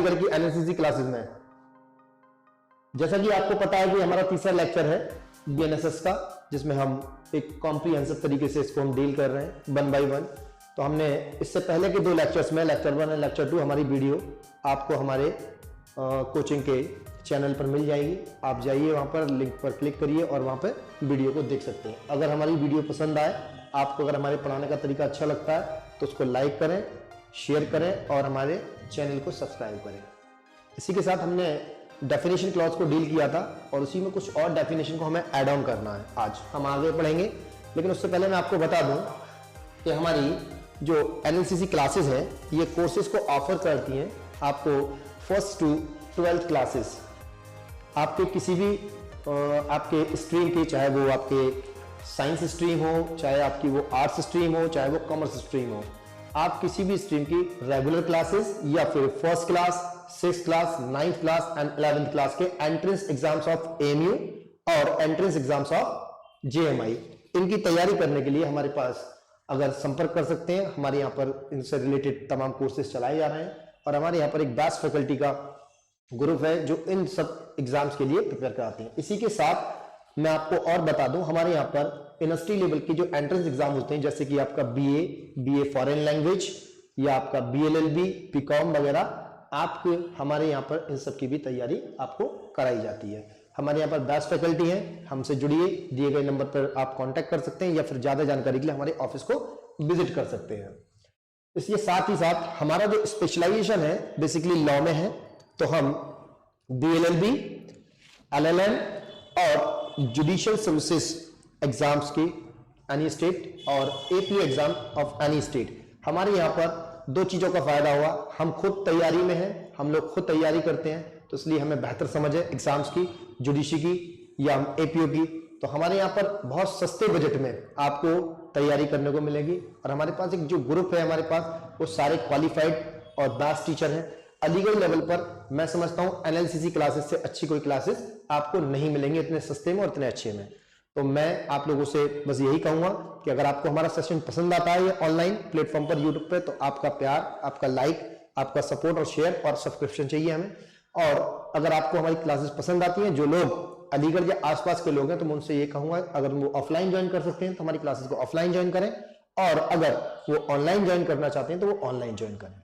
अलीगढ़ की NSS classes में। जैसा कि आपको पता है कि हमारा तीसरा लेक्चर है बीएनएसएस का, जिसमें हम एक कॉम्प्रिहेंसिव तरीके से इसको हम डील कर रहे हैं 1 by 1। तो हमने इससे पहले के 2 लेक्चर्स में, लेक्चर 1 और लेक्चर 2, हमारी वीडियो आपको हमारे कोचिंग के चैनल पर मिल जाएगी। आप जाइए वहाँ पर, लिंक पर क्लिक करिए और वहाँ पर वीडियो को देख सकते हैं। अगर हमारी वीडियो पसंद आए, आपको अगर हमारे पढ़ाने का तरीका अच्छा लगता है तो उसको लाइक करें, शेयर करें और हमारे चैनल को सब्सक्राइब करें। इसी के साथ हमने डेफिनेशन क्लॉज को डील किया था और उसी में कुछ और डेफिनेशन को हमें ऐड ऑन करना है। आज हम आगे पढ़ेंगे, लेकिन उससे पहले मैं आपको बता दूं कि हमारी जो एनएलसीसी क्लासेस है, ये कोर्सेज को ऑफर करती हैं आपको 1st to 12th क्लासेस। आपके किसी भी आपके स्ट्रीम के, चाहे वो आपके साइंस स्ट्रीम हो, चाहे आपकी वो आर्ट्स स्ट्रीम हो, चाहे वो कॉमर्स स्ट्रीम हो, आप किसी भी स्ट्रीम की रेगुलर क्लासेस या फिर 1st class, 6th class, 9th class and 11th class के एंट्रेंस एग्जाम्स ऑफ एएमयू और एंट्रेंस एग्जाम्स ऑफ जेएमआई, इनकी तैयारी करने के लिए हमारे पास अगर संपर्क कर सकते हैं। हमारे यहाँ पर इनसे रिलेटेड तमाम कोर्सेज चलाए जा रहे हैं और हमारे यहाँ पर एक बेस्ट फैकल्टी का ग्रुप है जो इन सब एग्जाम्स के लिए प्रिपेयर कराते हैं। इसी के साथ मैं आपको और बता दूं, हमारे यहाँ पर यूनिवर्सिटी लेवल की जो एंट्रेंस एग्जाम होते हैं, जैसे कि आपका बीए फॉरेन लैंग्वेज या आपका बीएलएलबी, बीकॉम वगैरह, आपको हमारे यहाँ पर इन सब की भी तैयारी आपको कराई जाती है। हमारे यहाँ पर बेस्ट फैकल्टी है, हमसे जुड़िए, दिए गए नंबर पर आप कांटेक्ट कर सकते हैं या फिर ज्यादा जानकारी के लिए हमारे ऑफिस को विजिट कर सकते हैं। इसके साथ ही साथ हमारा जो स्पेशलाइजेशन है बेसिकली लॉ में है, तो हम बीएलएलबी, एलएलएम और जुडिशियल सर्विसेज एग्जाम्स की एनी स्टेट और APO exam of any state, हमारे यहाँ पर 2 चीजों का फायदा हुआ। हम खुद तैयारी में हैं, हम लोग खुद तैयारी करते हैं, तो इसलिए हमें बेहतर समझ है एग्जाम्स की, जुडिशरी की या एपीओ की। तो हमारे यहाँ पर बहुत सस्ते बजट में आपको तैयारी करने को मिलेगी। और हमारे पास एक जो ग्रुप है, हमारे पास वो सारे क्वालिफाइड और बेस्ट टीचर हैं। अलीगढ़ लेवल पर मैं समझता हूँ एनएलसीसी क्लासेस से अच्छी कोई क्लासेस आपको नहीं मिलेंगे इतने सस्ते में और इतने अच्छे में। तो मैं आप लोगों से बस यही कहूंगा कि अगर आपको हमारा सेशन पसंद आता है ऑनलाइन प्लेटफॉर्म पर, यूट्यूब पे, तो आपका प्यार, आपका लाइक, आपका सपोर्ट और शेयर और सब्सक्रिप्शन चाहिए हमें। और अगर आपको हमारी क्लासेस पसंद आती हैं, जो लोग अलीगढ़ या आसपास के लोग हैं, तो मैं उनसे ये कहूंगा अगर वो ऑफलाइन ज्वाइन कर सकते हैं तो हमारी क्लासेस को ऑफलाइन ज्वाइन करें, और अगर वो ऑनलाइन ज्वाइन करना चाहते हैं तो वो ऑनलाइन ज्वाइन करें।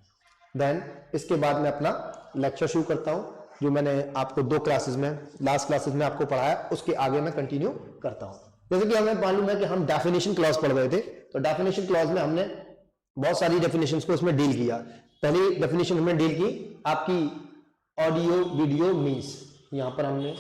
देन इसके बाद मैं अपना लेक्चर शुरू करता हूं, जो मैंने आपको 2 क्लासेस में, लास्ट क्लासेस में आपको पढ़ाया, उसके आगे मैं कंटिन्यू करता हूं। जैसे कि हमें मालूम है कि हम डेफिनेशन क्लॉज पढ़ रहे थे, तो डेफिनेशन क्लॉज में हमने बहुत सारी डेफिनेशंस को इसमें डील किया। पहली डेफिनेशन हमने डील की आपकी ऑडियो वीडियो मीन्स। यहां पर हमने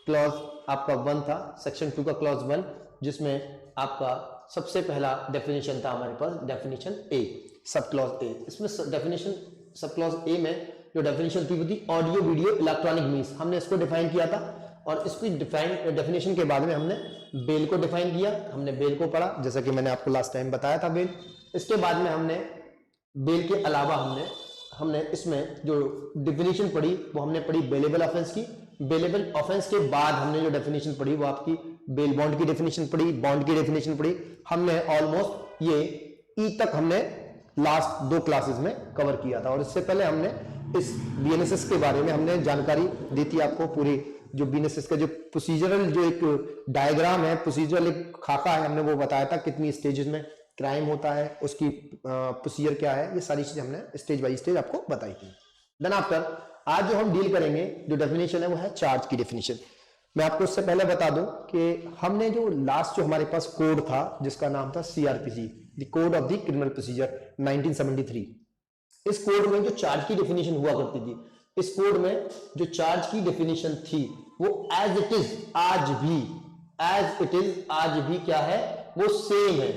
क्लॉज आपका 1 था, सेक्शन 2 का क्लॉज 1, जिसमें आपका सबसे पहला डेफिनेशन था हमारे पास definition A, sub clause A. इसमें डेफिनेशन सब क्लॉज ए में जो डेफिनेशन थी वो थी ऑडियो वीडियो इलेक्ट्रॉनिक मीन्स। हमने इसको डिफाइन किया था और इसकी डेफिनेशन के बाद में हमने बेल को डिफाइन किया, हमने बेल को पढ़ा, जैसा कि मैंने आपको लास्ट टाइम बताया था बेल। इसके बाद में हमने बेल के अलावा हमने इसमें जो डेफिनेशन पढ़ी वो हमने पढ़ी बेलेबल ऑफेंस की। बेलेबल ऑफेंस के बाद हमने जो डेफिनेशन पढ़ी वो आपकी बेल बॉन्ड की डेफिनेशन पढ़ी, बॉन्ड की डेफिनेशन पढ़ी। हमने ऑलमोस्ट ये ई तक हमने लास्ट 2 क्लासेस में कवर किया था। और इससे पहले हमने इस बीएनएसएस के बारे में हमने जानकारी दी थी आपको, पूरी जो बीएनएसएस का जो प्रोसीजरल जो एक डायग्राम है, प्रोसीजरल एक खाका है, हमने वो बताया था कितनी स्टेजेस में क्राइम होता है, उसकी प्रोसीजर क्या है, ये सारी चीजें हमने स्टेज बाय स्टेज आपको बताई थी। देन आफ्टर आज जो हम डील करेंगे जो डेफिनेशन है वो है चार्ज की डेफिनेशन। मैं आपको उससे पहले बता दूं कि हमने जो लास्ट जो हमारे पास कोड था जिसका नाम था CrPC, the code of the criminal procedure 1973, इस कोड में जो चार्ज की डेफिनेशन हुआ करती थी, इस कोड में जो चार्ज की डेफिनेशन थी वो एज इट इज आज भी क्या है, वो सेम है।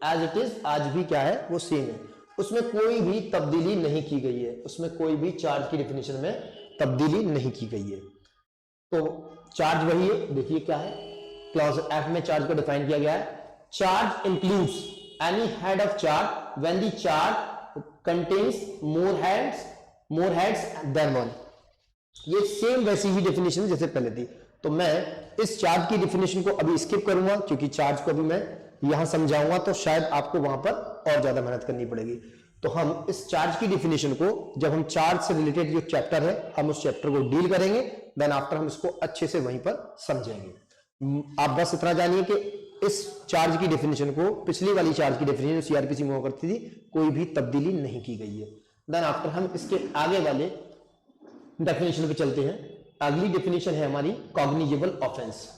एज इट इज आज भी क्या है, वो सेम है। उसमें कोई भी तब्दीली नहीं की गई है, उसमें कोई भी चार्ज की डेफिनेशन में तब्दीली नहीं की गई है। तो चार्ज वही है, देखिए क्या है, क्लॉज एफ में चार्ज को डिफाइन किया गया है। Charge includes any head of charge when the charge contains more heads than one. ये सेम वैसी ही डेफिनेशन जैसे पहले थी। तो मैं इस चार्ज की डेफिनेशन को अभी स्किप करूंगा क्योंकि चार्ज को अभी मैं यहां समझाऊंगा तो शायद आपको वहां पर और ज्यादा मेहनत करनी पड़ेगी। तो हम इस चार्ज की डिफिनेशन को, जब हम चार्ज से रिलेटेड जो चैप्टर है हम उस चैप्टर को डील करेंगे, देन आफ्टर हम इसको अच्छे से वहीं पर समझेंगे। आप बस इतना जानिए कि इस चार्ज की डेफिनेशन को पिछली वाली चार्ज की डेफिनेशन जो सीआरपीसी में हुआ करती थी कोई भी तब्दीली नहीं की गई है। देन आफ्टर हम इसके आगे वाले डेफिनेशन पे चलते हैं। अगली डेफिनेशन है हमारी कॉग्निजेबल ऑफेंस।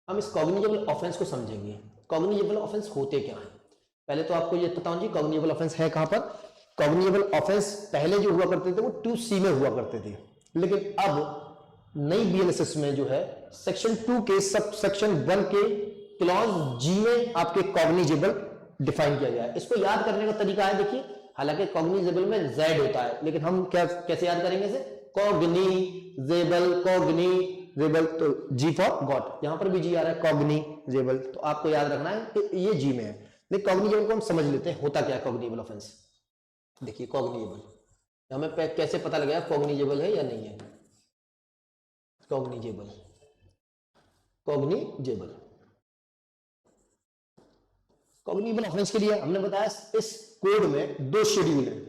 हम इस कॉग्निजेबल ऑफेंस को समझेंगे। कॉग्निजेबल ऑफेंस होते क्या है, पहले तो आपको ये पता होना चाहिए कॉग्निजेबल ऑफेंस है कहां पर। कॉग्निजेबल ऑफेंस पहले जो हुआ करते थे वो 2C में हुआ करते थे, लेकिन अब नई बीएनएसएस में जो है सेक्शन 2 के सब सेक्शन 1 के क्लॉज G में आपके कॉग्निजेबल डिफाइन किया गया है। इसको याद करने का तरीका है, देखिए, हालांकि कॉग्निजेबल में Z होता है, लेकिन हम कैसे याद करेंगे इसे, कॉग्निजेबल, तो G फॉर गॉट, यहां पर भी G आ रहा है, कॉग्निजेबल, तो आपको याद रखना है कि ये G में है। लेकिन कॉग्निजेबल को हम समझ लेते हैं होता क्या है कॉग्निजेबल ऑफेंस। देखिए कॉग्निजेबल हमें कैसे पता लगेगा कॉग्निजेबल है या नहीं है। कॉग्निजेबल कॉग्निजेबल ऑफेंस के लिए हमने बताया इस कोड में 2 शेड्यूल है।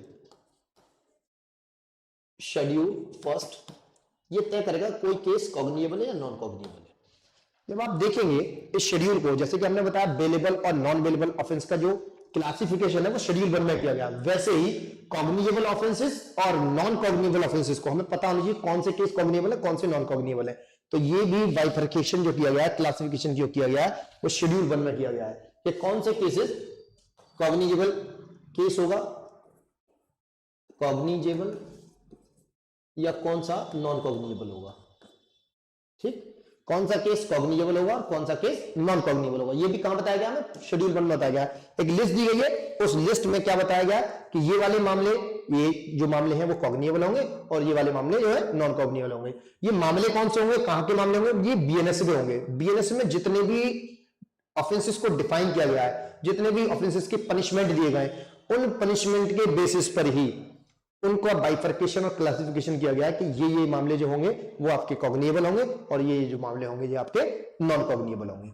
शेड्यूल फर्स्ट ये तय करेगा कोई केस कॉग्निजेबल है या नॉन कॉग्निजेबल है। जब आप देखेंगे इस शेड्यूल को, जैसे कि हमने बताया बेलेबल और नॉन बेलेबल ऑफेंस का जो क्लासिफिकेशन है वो शेड्यूल 1 में किया गया, वैसे ही कॉग्निजेबल ऑफेंसेस और नॉन कॉग्निजेबल ऑफेंसेस को हमें पता होना चाहिए कौन से केस कॉग्निजेबल है कौन से नॉन कॉग्निजेबल है। तो ये भी बाइफर्केशन जो किया गया है, क्लासिफिकेशन जो किया गया है वो शेड्यूल 1 में किया गया है कि कौन से केसेस कॉग्निजेबल केस होगा, कॉग्निजेबल, या कौन सा नॉन कॉग्निजेबल होगा। ठीक, कौन सा केस कॉग्निजेबल होगा और कौन सा केस नॉन कॉग्निजेबल होगा, ये भी कहां बताया गया हमें, शेड्यूल 1 में बताया गया। एक लिस्ट दी गई है, उस लिस्ट में क्या बताया गया कि ये वाले मामले, ये जो मामले हैं वो कॉग्निजेबल होंगे और ये वाले मामले जो है नॉन कॉग्निजेबल होंगे। ये मामले कौन से होंगे, कहां के मामले होंगे, ये बीएनएस में होंगे। बीएनएस में जितने भी ऑफेंसेस को डिफाइन किया गया है, जितने भी ऑफेंसेस के पनिशमेंट दिए गए, उन पनिशमेंट के बेसिस पर ही उनका बाइफर्केशन और क्लासिफिकेशन किया गया है कि ये मामले जो होंगे वो आपके कॉग्निजेबल होंगे और ये जो मामले होंगे ये आपके नॉन कॉग्निजेबल होंगे।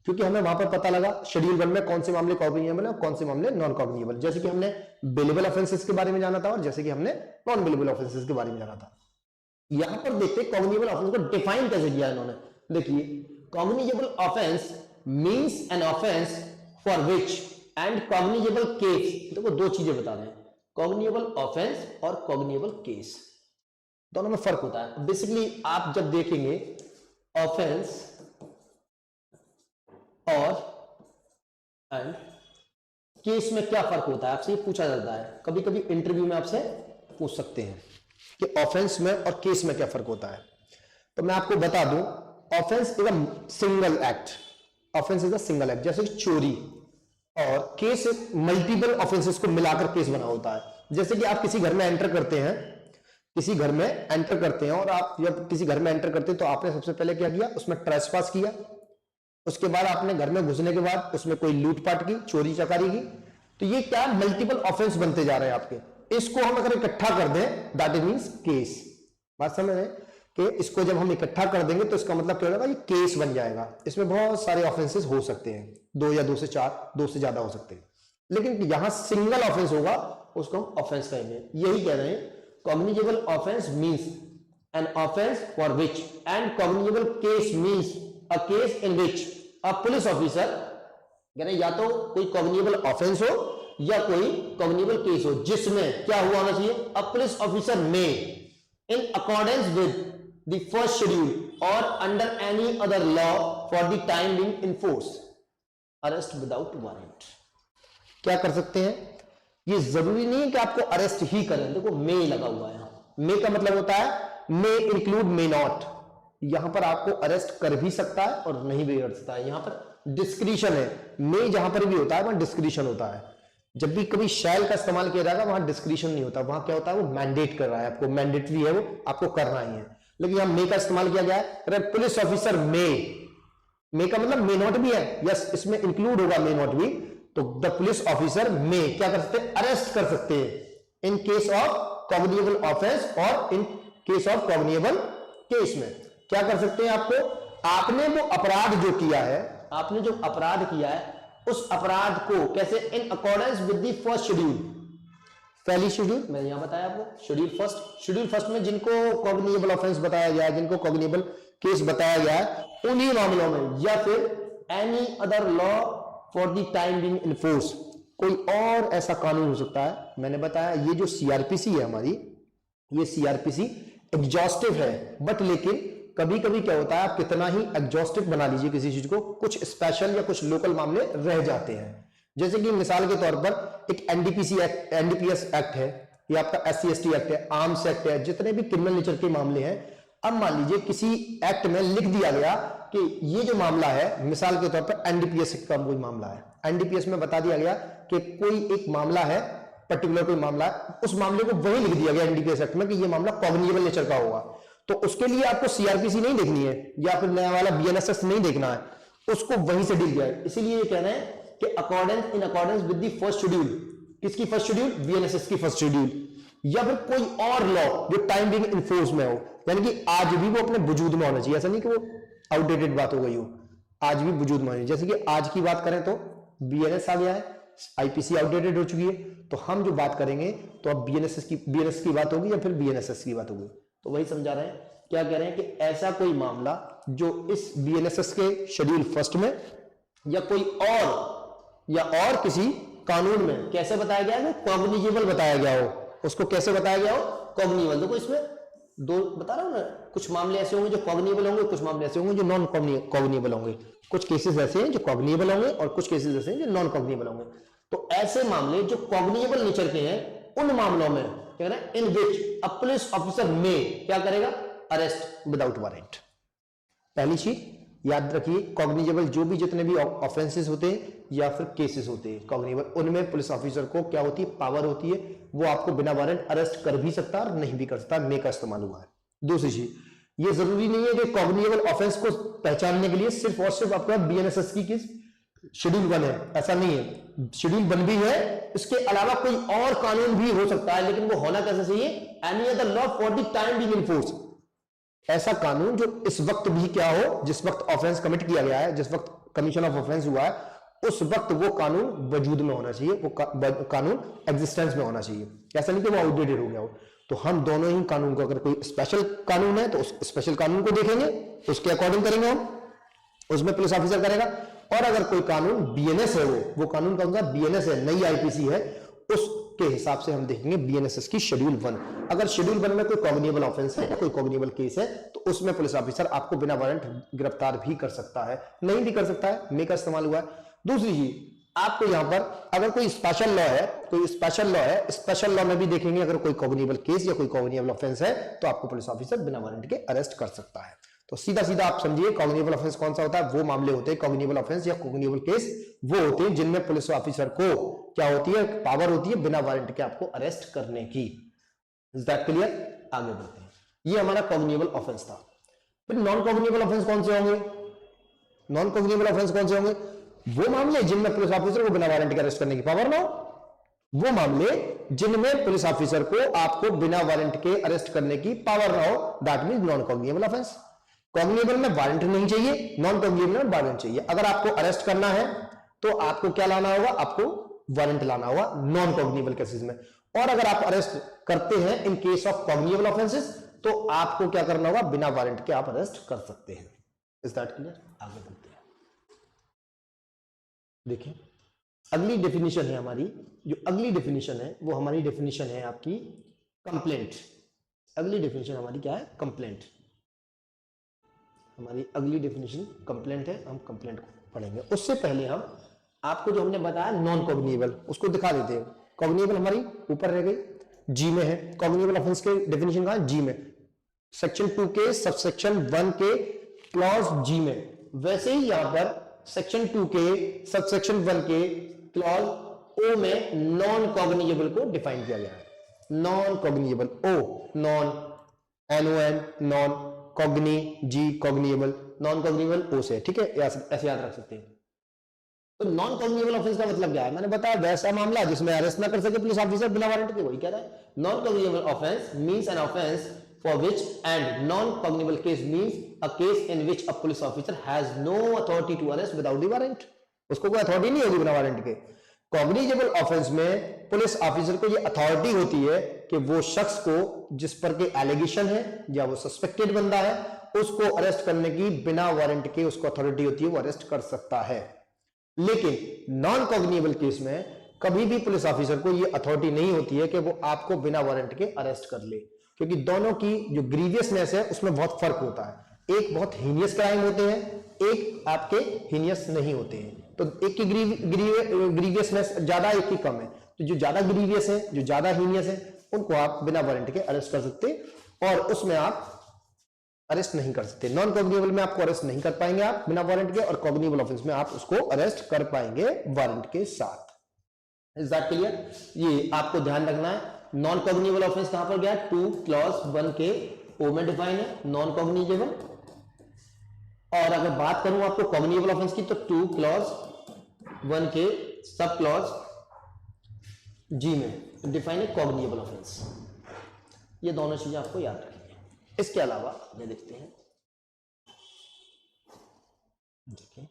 क्योंकि हमें वहां पर पता लगा शेड्यूल 1 में कौन से मामले कॉग्निजेबल है और कौन से मामले नॉन कॉग्निजेबल, जैसे कि हमने बेलेबल ऑफेंसेस के बारे में जाना था और जैसे कि हमने नॉन बेलेबल ऑफेंसेस के बारे में जाना था। यहां पर देखते हैं कॉग्निजेबल ऑफेंस को डिफाइन कैसे किया इन्होंने। देखिए, cognizable offence means an offence for which and cognizable case. देखो दो चीजें बता रहे हैं, कॉग्निजेबल ऑफेंस और कॉग्निजेबल केस, दोनों में फर्क होता है। बेसिकली आप जब देखेंगे ऑफेंस और एंड केस में क्या फर्क होता है, आपसे ये पूछा जाता है, कभी कभी इंटरव्यू में आपसे पूछ सकते हैं कि ऑफेंस में और केस में क्या फर्क होता है। तो मैं आपको बता दूं, offence is a single act, offence is a single act, जैसे कि चोरी, और केस मल्टीपल ऑफेंसेस को मिलाकर केस बना होता है। जैसे कि आप किसी घर में एंटर करते हैं, किसी घर में एंटर करते हैं, और आप जब किसी घर में एंटर करते हैं तो आपने सबसे पहले क्या किया, उसमें ट्रेसपास किया, उसके बाद आपने घर में घुसने के बाद उसमें कोई लूटपाट की, चोरी चकारी की, तो ये क्या मल्टीपल ऑफेंस बनते जा रहे हैं आपके। इसको हम अगर इकट्ठा कर दें दैट मींस केस। बात समझ रहे कि इसको जब हम इकट्ठा कर देंगे तो इसका मतलब क्या होगा, ये केस बन जाएगा। इसमें बहुत सारे ऑफेंसेस हो सकते हैं, 2 या 2 से 4, 2 से ज्यादा हो सकते हैं, लेकिन यहां सिंगल ऑफेंस होगा उसको हम ऑफेंस कहेंगे। यही कह रहे हैं cognizable offence means an offence for which and cognizable case means a case in which a police officer, यानी या तो कोई कॉग्निजेबल ऑफेंस हो या कोई कॉग्निजेबल केस हो जिसमें क्या हुआ होना चाहिए, अ पुलिस ऑफिसर में in accordance with the first schedule or under any other law for the time being enforce arrest without warrant। क्या कर सकते हैं, ये जरूरी नहीं है कि आपको अरेस्ट ही करें। देखो मे लगा हुआ है, मे का मतलब होता है मे इंक्लूड मे नॉट, यहां पर आपको अरेस्ट कर भी सकता है और नहीं भी कर सकता है, यहां पर डिस्क्रिशन है। मे जहां पर भी होता है वहां डिस्क्रिशन होता है। जब भी कभी शैल का इस्तेमाल किया जाएगा वहां डिस्क्रिशन नहीं होता, वहां क्या होता है, वो मैंडेट कर रहा है, आपको मैंडेटरी है, वो आपको करना ही है। लेकिन यहां मे का इस्तेमाल किया गया है, पुलिस ऑफिसर मे का मतलब मे नॉट भी है, यस इसमें इंक्लूड होगा मे नॉट भी, तो द पुलिस ऑफिसर मे क्या कर सकते हैं, अरेस्ट कर सकते हैं in case of cognizable offence और in case of cognizable case में क्या कर सकते हैं, आपने वो अपराध जो किया है, आपने जो अपराध किया है उस अपराध को कैसे, in accordance with the first schedule, पहली शेड्यूल मैंने यहां बताया आपको, शेड्यूल फर्स्ट में जिनको कॉग्निजेबल ऑफेंस बताया गया है, जिनको कॉग्निजेबल केस बताया गया है, उन्हीं मामलों में, या फिर any other law for the time being in force, कोई और ऐसा कानून हो सकता है। मैंने बताया ये जो सीआरपीसी है हमारी, ये सीआरपीसी एग्जॉस्टिव है, बट लेकिन कभी कभी क्या होता है, आप कितना ही एग्जॉस्टिव बना लीजिए किसी चीज को, कुछ स्पेशल या कुछ लोकल मामले रह जाते हैं। जैसे कि मिसाल के तौर पर एक एनडीपीसी एक्ट, एनडीपीएस एक्ट है, या आपका एससी एसटी एक्ट है, आर्म्स एक्ट है, जितने भी क्रिमिनल नेचर के मामले हैं। अब मान लीजिए किसी एक्ट में लिख दिया गया कि ये जो मामला है, मिसाल के तौर पर एनडीपीएस का कोई मामला है, एनडीपीएस में बता दिया गया कि कोई एक मामला है, पर्टिकुलर कोई मामला है, उस मामले को वही लिख दिया गया एनडीपीएस एक्ट में कि ये मामला कॉग्निजेबल नेचर का होगा। तो उसके लिए आपको सीआरपीसी नहीं देखनी है, या फिर नया वाला बीएनएसएस नहीं देखना है, उसको वहीं से डील किया है। इसीलिए ये कहना है कि in accordance with the first schedule, किसकी फर्स्ट शेड्यूल, बीएनएसएस की फर्स्ट शेड्यूल, या फिर कोई और लॉ जो टाइम बीइंग इन फोर्स में हो, यानी कि आज भी वो अपने वजूद में होना चाहिए, ऐसा नहीं कि वो आउटडेटेड बात हो गई हो, आज भी वजूद में होनी। जैसे कि आज की बात करें तो बीएनएस आ गया है, आईपीसी आउटडेटेड हो चुकी है, तो हम जो बात करेंगे तो अब बीएनएस की बात होगी या फिर बीएनएसएस की बात होगी। तो वही समझा रहे हैं, क्या कह रहे हैं कि ऐसा कोई मामला जो इस बीएनएसएस के शेड्यूल फर्स्ट में या कोई और किसी कानून में कैसे बताया गया है, कॉग्निजेबल बताया गया हो, उसको कैसे बताया गया हो, कॉग्निजेबल। देखो इसमें दो बता रहा हूं ना, कुछ मामले ऐसे होंगे जो कॉग्निजेबल होंगे, कुछ मामले ऐसे होंगे जो नॉन कॉग्निजेबल होंगे, कुछ केसेस ऐसे हैं जो कॉग्निजेबल होंगे और कुछ केसेस ऐसे हैं जो नॉन कॉग्निजेबल होंगे। तो ऐसे मामले जो कॉग्निजेबल नेचर के हैं, उन मामलों में क्या कह रहे हैं, इन विच अ पुलिस ऑफिसर में क्या करेगा, अरेस्ट विदाउट वारंट। पहली चीज याद रखिए, कॉग्निजेबल जो भी जितने भी ऑफेंसेस होते हैं या फिर केसेस होते हैं कॉग्निजेबल, उनमें पुलिस ऑफिसर को क्या होती है, पावर होती है, वो आपको बिना वारंट अरेस्ट कर भी सकता है और नहीं भी कर सकता, मे का इस्तेमाल हुआ है। दूसरी चीज, ये जरूरी नहीं है कि कॉग्निजेबल ऑफेंस को पहचानने के लिए सिर्फ और सिर्फ आपका बीएनएसएस की शेड्यूल 1 है, ऐसा नहीं है। शेड्यूल 1 भी है, इसके अलावा कोई और कानून भी हो सकता है, लेकिन वो होना कैसे चाहिए, any other law for the time being in force, ऐसा कानून जो इस वक्त भी क्या हो, जिस वक्त ऑफेंस कमिट किया गया है, जिस वक्त कमीशन ऑफ ऑफेंस हुआ है, उस वक्त वो कानून वजूद में होना चाहिए, वो कानून एग्जिस्टेंस में होना चाहिए, ऐसा नहीं कि वो आउटडेटेड हो गया हो। तो हम दोनों ही कानून को, अगर कोई स्पेशल कानून है तो उस स्पेशल कानून को देखेंगे, उसके अकॉर्डिंग करेंगे हम, उसमें पुलिस ऑफिसर करेगा। और अगर कोई कानून बीएनएस है, वो कानून कौन सा, बीएनएस है, नई आईपीसी है, उसके हिसाब से हम देखेंगे बीएनएसएस की शेड्यूल 1। अगर शेड्यूल 1 में कोई कॉग्निजेबल ऑफेंस है, कोई कॉग्निजेबल केस है, तो उसमें पुलिस ऑफिसर आपको बिना वारंट गिरफ्तार भी कर सकता है, नहीं भी कर सकता है, मे का इस्तेमाल हुआ है। दूसरी चीज, आपको यहां पर अगर कोई स्पेशल लॉ है, स्पेशल लॉ में भी देखेंगे, अगर कोई कॉग्निजेबल केस या कोई कॉग्निजेबल ऑफेंस है, तो आपको पुलिस ऑफिसर बिना वारंट के अरेस्ट कर सकता है। तो सीधा सीधा आप समझिए, कॉग्निजेबल ऑफेंस कौन सा होता है, वो मामले होते हैं, कॉग्निजेबल ऑफेंस या कॉग्निजेबल केस वो होते हैं जिनमें पुलिस ऑफिसर को क्या होती है, पावर होती है बिना वारंट के आपको अरेस्ट करने की। Is that clear? आगे बढ़ते हैं। ये हमारा कॉग्निजेबल ऑफेंस था। फिर नॉन कॉग्निजेबल ऑफेंस कौन से होंगे? नॉन कॉग्निजेबल ऑफेंस कौन से होंगे? वो मामले जिनमें पुलिस ऑफिसर को बिना वारंट के अरेस्ट करने की पावर ना हो, वो मामले जिनमें पुलिस ऑफिसर को आपको बिना वारंट के अरेस्ट करने की पावर ना हो, that means non cognizable offence. Cognizable में वारंट नहीं चाहिए, नॉन कॉग्निजेबल में वारंट चाहिए। अगर आपको अरेस्ट करना है तो आपको क्या लाना होगा, आपको वारंट लाना होगा नॉन कॉग्निजेबल केसेस में। और अगर आप अरेस्ट करते हैं in case of cognizable offences, तो आपको क्या करना होगा, बिना वारंट के आप अरेस्ट कर सकते हैं। Is that clear? आगे बढ़ते हैं। देखिए अगली डेफिनेशन है हमारी, जो अगली डेफिनेशन है वो हमारी डेफिनेशन है आपकी कंप्लेंट। अगली डेफिनेशन हमारी क्या है, कंप्लेंट। हमारी अगली डेफिनेशन कंप्लेंट है, हम कंप्लेंट को पढ़ेंगे। उससे पहले हम आपको जो हमने बताया नॉन कॉग्निजेबल, उसको दिखा देते हैं। कॉग्निजेबल हमारी ऊपर रह गई, जी में है। कॉग्निजेबल ऑफेंस के डेफिनेशन कहां है, जी में, सेक्शन 2 के सबसेक्शन 1 के क्लॉज जी में। वैसे ही यहां पर सेक्शन 2 के सबसेक्शन 1 के क्लॉज ओ में नॉन कॉग्निजेबल को डिफाइन किया गया है। नॉन कॉग्निजेबल, ओ नॉन, NON नॉन, कॉग्नि जी कॉग्निजेबल, नॉन कॉग्निजेबल ओ से, ठीक है, ऐसे याद रख सकते हैं। तो नॉन कॉग्निजेबल ऑफेंस का मतलब क्या है, मैंने बताया वैसा मामला जिसमें अरेस्ट ना कर सके पुलिस ऑफिसर बिना वारंट के, वही कह रहा है। Non cognizable offence means an offence for which and non-cognizable case means a case in which a police officer has no authority to arrest without the warrant। उसको कोई अथॉरिटी नहीं होगी बिना वारंट के। कॉग्निजेबल ऑफेंस में police officer को ये authority होती है कि वो शख्स को जिस पर के एलिगेशन है या वो सस्पेक्टेड बंदा है उसको अरेस्ट करने की बिना वारंट के उसको अथॉरिटी होती है, वो अरेस्ट कर सकता है। लेकिन नॉन कॉग्निजेबल केस में कभी भी पुलिस ऑफिसर को ये अथॉरिटी नहीं होती है कि वो आपको बिना वारंट के अरेस्ट कर ले, क्योंकि दोनों की जो ग्रीवियसनेस है उसमें बहुत फर्क होता है। एक बहुत हीनियस क्राइम होते हैं, एक आपके हीनियस नहीं होते हैं। तो एक की ग्रीवियसनेस ज्यादा, एक की कम है। तो जो ज्यादा ग्रीवियस है, जो ज्यादा हीनियस है, उनको आप बिना वारंट के अरेस्ट कर सकते और उसमें आप अरेस्ट नहीं कर सकते। नॉन कॉग्निजेबल में आपको अरेस्ट नहीं कर पाएंगे आप बिना वारंट के, और कॉग्निजेबल ऑफेंस में आप उसको अरेस्ट कर पाएंगे वारंट के साथ। Is that clear? ये आपको ध्यान रखना है। नॉन कॉग्निजेबल ऑफेंस कहां पर गया? 2 क्लॉज 1 के ओ में डिफाइन है नॉन कॉग्निजेबल। और अगर बात करूं आपको कॉग्निजेबल ऑफेंस की तो 2 क्लॉज 1 के सब क्लॉज जी में डिफाइन है कॉग्निजेबल ऑफेंस। ये दोनों चीजें आपको याद रखनी है। इसके अलावा ये देखते हैं, देखिए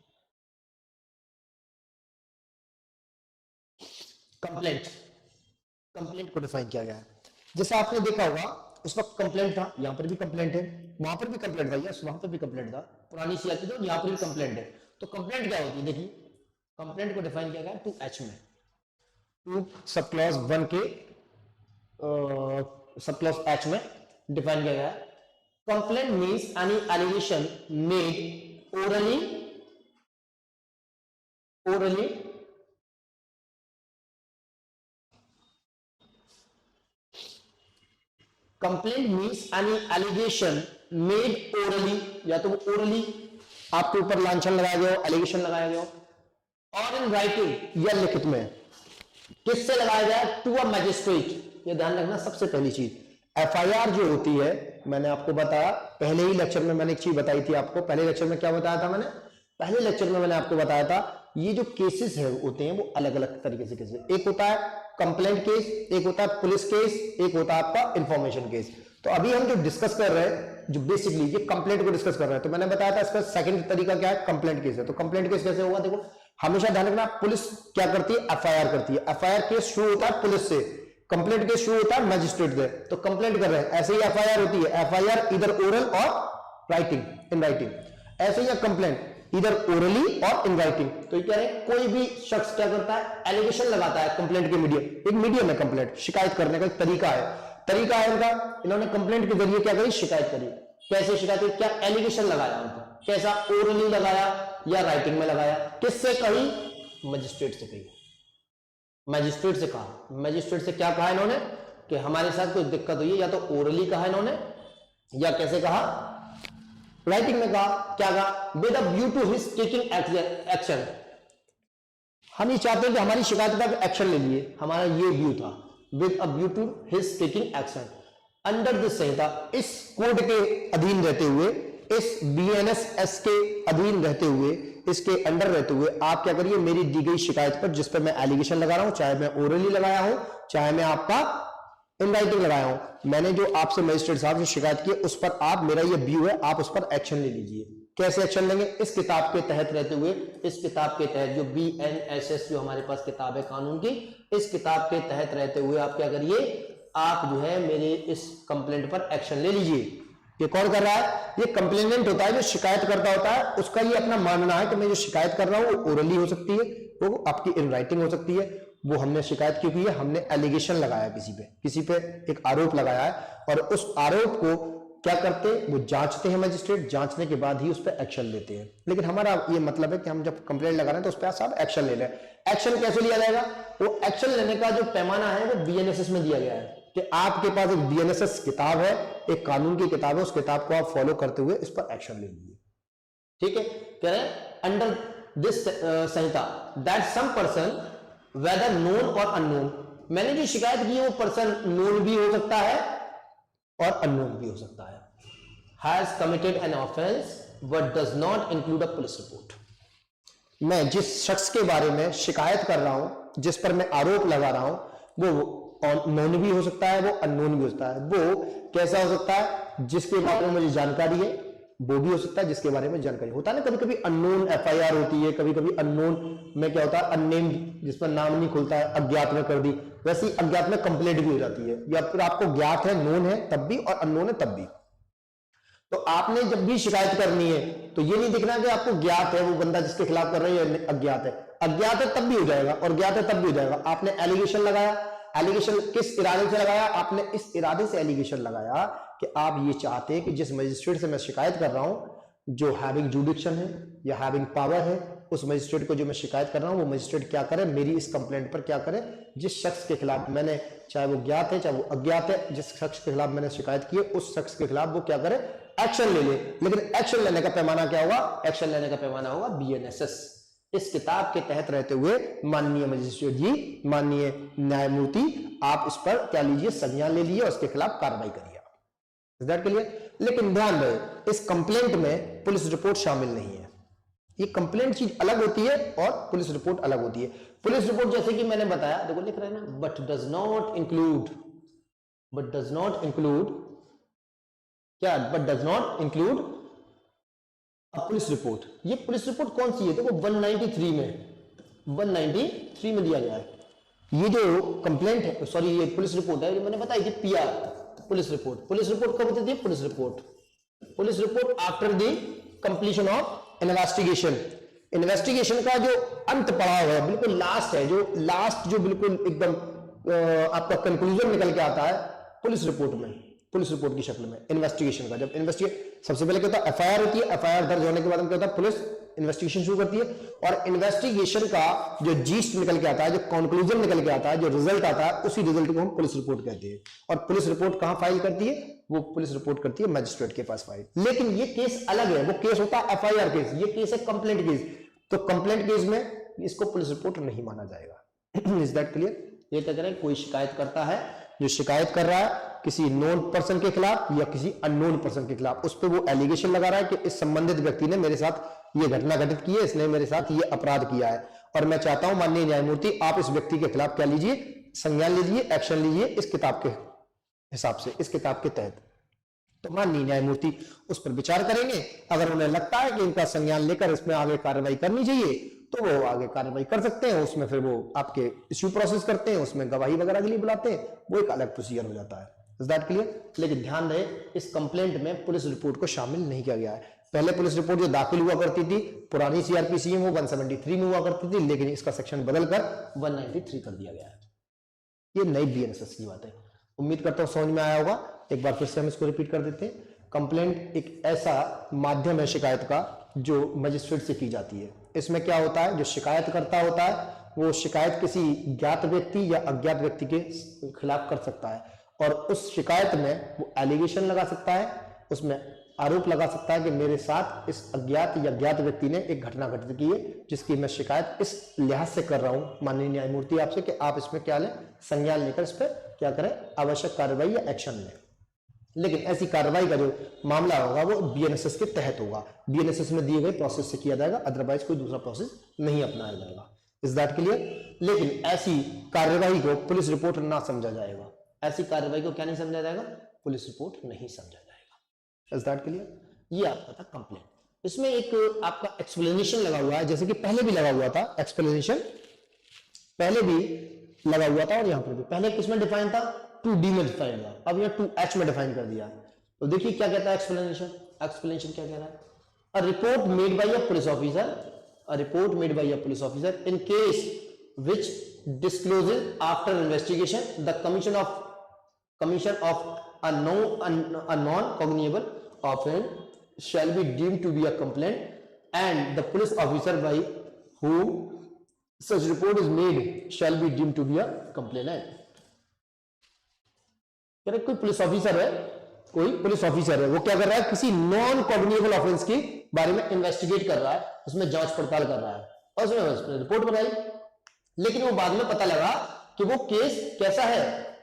कंप्लेंट। कंप्लेंट को डिफाइन किया गया है। जैसे आपने देखा होगा उस वक्त कंप्लेंट था, यहां पर भी कंप्लेंट है, वहां पर भी कंप्लेंट था, यस वहां पर भी कंप्लेंट था, पुरानी सीआरपी तो यहां पर भी कंप्लेंट है। तो कंप्लेंट क्या होती है? देखिए कंप्लेंट को डिफाइन किया गया 2H में, 2 सब क्लॉज 1 के सब क्लॉज H में डिफाइन किया गया है। Complaint means any allegation made orally complaint means any allegation made orally, या तो ओरली आपके ऊपर लांछन लगाया गया हो, एलिगेशन लगाया गया हो, और इन राइटिंग या लिखित में। किससे लगाया गया? To a magistrate. ये ध्यान रखना सबसे पहली चीज। एफआईआर जो होती है, मैंने आपको बताया पहले ही लेक्चर में, मैंने एक चीज बताई थी आपको। पहले लेक्चर में क्या बताया था मैंने? पहले लेक्चर में मैंने आपको बताया था ये जो केसेस है होते हैं वो अलग अलग तरीके से केसेस। एक होता है कंप्लेंट केस, एक होता है पुलिस केस, एक होता है आपका इंफॉर्मेशन केस। तो अभी हम जो डिस्कस कर रहे हैं, जो बेसिकली ये कंप्लेंट को डिस्कस कर रहे हैं, तो मैंने बताया था इसका सेकंड तरीका क्या है? कंप्लेंट केस है। तो कंप्लेंट केस कैसे होगा? देखो हमेशा ध्यान रखना, पुलिस क्या करती है? एफआईआर करती है। एफआईआर केस शुरू होता है पुलिस से, कंप्लेंट केस शुरू होता है मैजिस्ट्रेट से। तो कंप्लेंट कर रहे हैं, ऐसे ही एफआईआर होती है। एफआईआर इधर ओरल और राइटिंग, इन राइटिंग। ऐसे ही कंप्लेंट इधर ओरली और इन राइटिंग। तो ये कह रहे हैं कोई भी शख्स क्या करता है? एलिगेशन लगाता है कंप्लेंट के मीडियम। एक मीडियम है कंप्लेंट, शिकायत करने का एक तरीका है इनका। इन्होंने कंप्लेंट के जरिए क्या करी? शिकायत करी। कैसे शिकायत करी? क्या एलिगेशन लगाया उनको? कैसा? ओरली लगाया या राइटिंग में लगाया? किससे कही? मजिस्ट्रेट से कही। मजिस्ट्रेट से कहा। मजिस्ट्रेट से क्या कहा इन्होंने? कि हमारे साथ कोई दिक्कत हुई है, या तो ओरली कहा इन्होंने, या कैसे कहा? राइटिंग में कहा। क्या कहा? With a view to his taking action. हम ये चाहते हैं कि हमारी शिकायत का एक्शन ले लिए, हमारा ये व्यू था। With a view to his taking action under this संहिता, इस कोड के अधीन रहते हुए, इस बीएनएसएस के अधीन रहते हुए, इसके अंडर रहते हुए आप क्या करिए? मेरी दी गई शिकायत पर, जिस पर मैं एलिगेशन लगा रहा हूं, चाहे मैं ओरली लगाया हूं, चाहे मैं आपका इन राइटिंग लगाया हूं, मैंने जो आपसे मजिस्ट्रेट साहब से शिकायत की उस पर आप, मेरा ये व्यू है, आप उस पर एक्शन ले लीजिए। कैसे एक्शन लेंगे? इस किताब के तहत रहते हुए, इस किताब के तहत जो बीएनएसएस जो हमारे पास किताब है कानून की, इस किताब के तहत रहते हुए आप क्या करिए? आप जो है मेरे इस कंप्लेंट पर एक्शन ले लीजिए। ये कौन कर रहा है? ये कंप्लेनेंट होता है, जो शिकायत करता होता है। उसका ये अपना मानना है कि मैं जो शिकायत कर रहा हूं वो ओरली हो सकती है, वो आपकी इन राइटिंग हो सकती है। वो हमने शिकायत क्यों की है? हमने एलिगेशन लगाया, किसी पे एक आरोप लगाया है, और उस आरोप को क्या करते हैं? वो जांचते हैं मजिस्ट्रेट, जांचने के बाद ही उस पर एक्शन लेते हैं। लेकिन हमारा ये मतलब है कि हम जब कंप्लेंट लगा रहे हैं तो उस पर आप एक्शन ले लें। एक्शन कैसे लिया जाएगा? वो एक्शन लेने का जो पैमाना है वो बीएनएसएस में दिया गया है कि आपके पास एक बीएनएसएस किताब है, एक कानून की किताब है, उस किताब को आप फॉलो करते हुए इस पर एक्शन ले लीजिए। ठीक है? कह रहे हैं अंडर दिस संहिता that some person whether known और अननोन, मैंने जो शिकायत की है वो पर्सन नोन भी हो सकता है और अननोन भी हो सकता है, has committed an offence but does not include a police report. मैं जिस शख्स के बारे में शिकायत कर रहा हूं, जिस पर मैं आरोप लगा रहा हूं, वो नोन भी हो सकता है, वो अननोन भी हो सकता है। वो कैसा हो सकता है? जिसके बारे में मुझे जानकारी है, वो भी हो सकता है जिसके बारे में जानकारी होता है ना, कभी कभी अननोन एफआईआर होती है, कभी कभी अननोन में क्या होता है, अननेम्ड, जिस पर नाम नहीं खुलता है, अज्ञात में कर दी, वैसे ही अज्ञात में कंप्लेंट भी हो जाती है, या फिर आपको ज्ञात है, नोन है तब भी और अननोन है तब भी। तो आपने जब भी शिकायत करनी है तो ये नहीं देखना कि आपको ज्ञात है वो बंदा जिसके खिलाफ कर रहे हैं, अज्ञात है। अज्ञात है तब भी हो जाएगा और ज्ञात है तब भी हो जाएगा। आपने एलिगेशन लगाया, एलिगेशन किस इरादे से लगाया, आपने इस इरादे से एलिगेशन लगाया कि आप ये चाहते हैं कि जिस मजिस्ट्रेट से मैं शिकायत कर रहा हूं, जो हैविंग जुडिक्शन है या हैविंग पावर है, उस मजिस्ट्रेट को जो मैं शिकायत कर रहा हूं वो मजिस्ट्रेट क्या करे, मेरी इस कंप्लेंट पर क्या करे, जिस शख्स के खिलाफ मैंने, चाहे वो ज्ञात है चाहे वो अज्ञात है, जिस शख्स के खिलाफ मैंने शिकायत की है उस शख्स के खिलाफ वो क्या करे, एक्शन ले ले। लेकिन एक्शन लेने का पैमाना क्या होगा, एक्शन लेने का पैमाना होगा बीएनएसएस। इस किताब के तहत रहते हुए माननीय मजिस्ट्रेट जी, माननीय न्यायमूर्ति, आप इस पर क्या लीजिए, संज्ञान ले लीजिए और उसके खिलाफ कार्रवाई करिए। Is that clear? लेकिन ध्यान रहे, इस कंप्लेंट में पुलिस रिपोर्ट शामिल नहीं है। ये कंप्लेंट चीज अलग होती है और पुलिस रिपोर्ट अलग होती है। पुलिस रिपोर्ट जैसे कि मैंने बताया, देखो लिख रहे हैं ना, but does not include, but does not include क्या, but does not include police report. ये पुलिस रिपोर्ट कौन सी है, देखो 193 में दिया गया है। ये जो कंप्लेंट है, सॉरी ये पुलिस रिपोर्ट है, मैंने बताई थी PR, police report. Police report कब होती थी, police report after the completion of investigation. Investigation का जो अंत पड़ाव है, बिल्कुल लास्ट है, जो लास्ट जो बिल्कुल एकदम आपका कंक्लूजन निकल के आता है पुलिस रिपोर्ट में, पुलिस रिपोर्ट की शक्ल में इन्वेस्टिगेशन का। जब इन्वेस्टिगेशन, सबसे पहले क्या होता है, एफआईआर होती है, एफआईआर दर्ज होने के बाद क्या होता है, पुलिस इन्वेस्टिगेशन शुरू करती है, और इन्वेस्टिगेशन का जो जीस्ट निकल के आता है, जो कंक्लूजन निकल के आता है, जो रिजल्ट आता है, उसी रिजल्ट को हम पुलिस रिपोर्ट कहते हैं। और पुलिस रिपोर्ट कहां फाइल करती है, वो पुलिस रिपोर्ट करती है मजिस्ट्रेट के पास फाइल। लेकिन ये केस अलग है, वो केस होता है एफआईआर केस, ये केस है कंप्लेंट केस। तो कंप्लेंट केस में इसको पुलिस रिपोर्ट नहीं माना जाएगा। Is that clear? ये क्या करें, कोई शिकायत करता है, जो शिकायत कर रहा है किसी नोन पर्सन के खिलाफ या किसी अननोन पर्सन के खिलाफ, उस पर वो एलिगेशन लगा रहा है कि इस संबंधित व्यक्ति ने मेरे साथ ये घटना घटित की है, इसने मेरे साथ ये अपराध किया है, और मैं चाहता हूं माननीय न्यायमूर्ति आप इस व्यक्ति के खिलाफ क्या लीजिए, संज्ञान लीजिए, एक्शन लीजिए इस किताब के हिसाब से, इस किताब के तहत। तो माननीय न्यायमूर्ति उस पर विचार करेंगे। अगर उन्हें लगता है कि इनका संज्ञान लेकर इसमें आगे कार्रवाई करनी चाहिए तो वो आगे कार्रवाई कर सकते हैं। उसमें फिर वो आपके इश्यू प्रोसेस करते हैं, उसमें गवाही वगैरह के लिए बुलाते हैं, वो एक अलग प्रोसीजर हो जाता है। Is that clear? लेकिन ध्यान रहे, इस कंप्लेंट में पुलिस रिपोर्ट को शामिल नहीं किया गया है। पहले पुलिस रिपोर्ट जो दाखिल हुआ करती थी पुरानी सीआरपीसी में, वो 173 में हुआ करती थी, लेकिन इसका सेक्शन बदलकर 193 कर दिया गया है। ये नई बीएनएसएस की बात है। उम्मीद करता हूं समझ में आया होगा। एक बार फिर से हम इसको रिपीट कर देते हैं। कंप्लेंट एक ऐसा माध्यम है शिकायत का जो मजिस्ट्रेट से की जाती है। इसमें क्या होता है, जो शिकायत करता होता है वो शिकायत किसी ज्ञात व्यक्ति या अज्ञात व्यक्ति के खिलाफ कर सकता है, और उस शिकायत में वो एलिगेशन लगा सकता है, उसमें आरोप लगा सकता है कि मेरे साथ इस अज्ञात या ज्ञात व्यक्ति ने एक घटना घटित की है, जिसकी मैं शिकायत इस लिहाज से कर रहा हूं माननीय न्यायमूर्ति आपसे कि आप इसमें क्या लें, संज्ञान लेकर इस पर क्या करें, आवश्यक कार्रवाई या एक्शन लें। लेकिन ऐसी कार्रवाई का जो मामला होगा वो बीएनएसएस के तहत होगा, बीएनएसएस में दिए गए प्रोसेस से किया जाएगा, अदरवाइज कोई दूसरा प्रोसेस नहीं अपनाया जाएगा। Is that clear? लेकिन ऐसी कार्रवाई को पुलिस रिपोर्ट ना समझा जाएगा, ऐसी कार्रवाई को क्या नहीं समझा जाएगा, पुलिस रिपोर्ट नहीं समझा जाएगा। Is that clear? ये आपका था कंप्लेंट। इसमें एक आपका एक्सप्लेनेशन लगा हुआ है, जैसे कि पहले भी लगा हुआ था, एक्सप्लेनेशन पहले भी लगा हुआ था और यहां पर भी। पहले किसमें डिफाइन था, 2D में डिफाइन था, अब यहां 2H में डिफाइन कर दिया। तो देखिए क्या कहता है एक्सप्लेनेशन। एक्सप्लेनेशन क्या कह रहा है, a report made by a police officer, a report made by a police officer in case which discloses after investigation the commission of a non-cognizable offense shall be deemed to be a complaint and the police officer by whom such report is made shall be deemed to be a complainant। कोई police officer है, कोई police officer है, वो क्या कर रहा है, किसी नॉन कॉग्निजेबल ऑफेंस के बारे में इन्वेस्टिगेट कर रहा है, उसमें जांच पड़ताल कर रहा है और उसमें रिपोर्ट बनाई, लेकिन वो बाद में पता लगा कि वो केस कैसा है,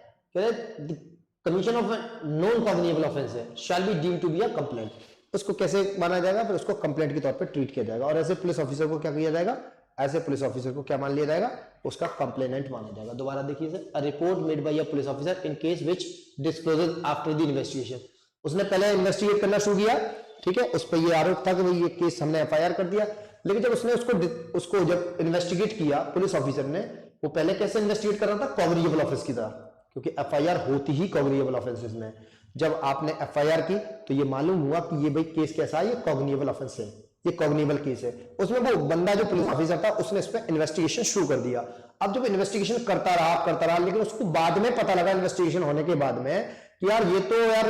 commission of non cognizable offence है, shall be deemed to be a complaint. उसको कैसे माना जाएगा, फिर उसको कंप्लेंट के तौर पे ट्रीट किया जाएगा, और ऐसे पुलिस ऑफिसर को क्या किया जाएगा, ऐसे पुलिस ऑफिसर को क्या मान लिया जाएगा, उसका कंप्लेनेंट माना जाएगा। दोबारा देखिए sir, a report made by a police officer in case which discloses after the investigation. उसने पहले इन्वेस्टिगेट करना शुरू किया, ठीक है, उस पर ये आरोप था कि भाई ये केस हमने एफआईआर कर दिया। लेकिन जब उसने उसको जब इन्वेस्टिगेट किया पुलिस ऑफिसर ने, वो पहले कैसे इन्वेस्टिगेट कर रहा था, कॉग्निजेबल ऑफेंस की तरह, क्योंकि एफआईआर होती ही कॉग्निजेबल ऑफेंसेस में। जब आपने एफआईआर की तो ये मालूम हुआ कि ये भाई केस कैसा है, ये कॉग्निजेबल ऑफेंस है, ये कॉग्निजेबल केस है। उसमें वो बंदा जो पुलिस ऑफिसर था उसने इस पर इन्वेस्टिगेशन शुरू कर दिया। अब जब इन्वेस्टिगेशन करता रहा, लेकिन उसको बाद में पता लगा इन्वेस्टिगेशन होने के बाद में कि यार ये तो यार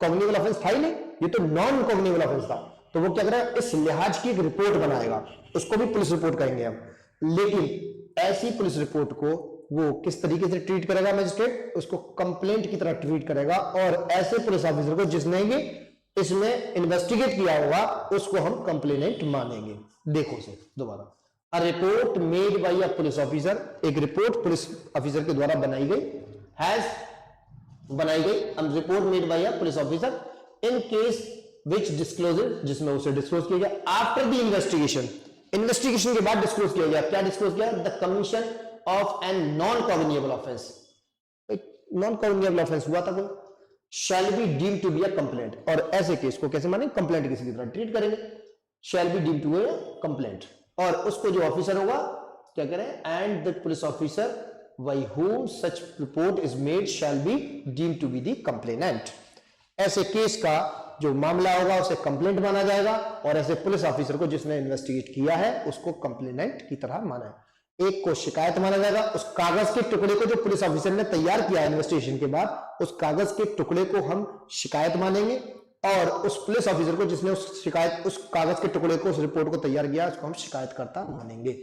कॉग्निजेबल ऑफेंस था ही नहीं, ये तो नॉन कॉग्निजेबल ऑफेंस था। तो वो क्या करेगा, इस लिहाज की एक रिपोर्ट बनाएगा, उसको भी पुलिस रिपोर्ट कहेंगे हम। लेकिन ऐसी पुलिस रिपोर्ट को वो किस तरीके से ट्रीट करेगा मजिस्ट्रेट, उसको कंप्लेंट की तरह ट्रीट करेगा, और ऐसे पुलिस ऑफिसर को जिसने ये इसमें इन्वेस्टिगेट किया होगा उसको हम कंप्लेनेंट मानेंगे। देखो से दोबारा, a report made by a police officer, एक रिपोर्ट पुलिस ऑफिसर के द्वारा बनाई गई, report made by a police officer in case which discloses, जिसमें उसे डिस्क्लोज किया गया आफ्टर द इन्वेस्टिगेशन, इन्वेस्टिगेशन के बाद डिस्क्लोज किया गया। क्या डिस्क्लोज किया, the commission of an non cognizable offence, non cognizable offence हुआ था कोई, shall be deemed to be a complaint, और ऐसे केस को कैसे मानेंगे, कंप्लेंट किसी की तरह ट्रीट करेंगे, shall be deemed to a complaint. और उसको जो ऑफिसर होगा क्या करें, and the police officer by whom such report is made shall be deemed to be the complainant। ऐसे केस का जो मामला होगा उसे कंप्लेंट माना जाएगा, और ऐसे पुलिस ऑफिसर को जिसने इन्वेस्टिगेट किया है उसको कंप्लेनेंट की तरह माना है। एक को शिकायत माना जाएगा, उस कागज के टुकड़े को जो पुलिस ऑफिसर ने तैयार किया इन्वेस्टिगेशन के बाद, उस कागज के टुकड़े को हम शिकायत मानेंगे, और उस पुलिस ऑफिसर को जिसने उस कागज के टुकड़े को, उस रिपोर्ट को तैयार किया, उसको हम शिकायतकर्ता मानेंगे।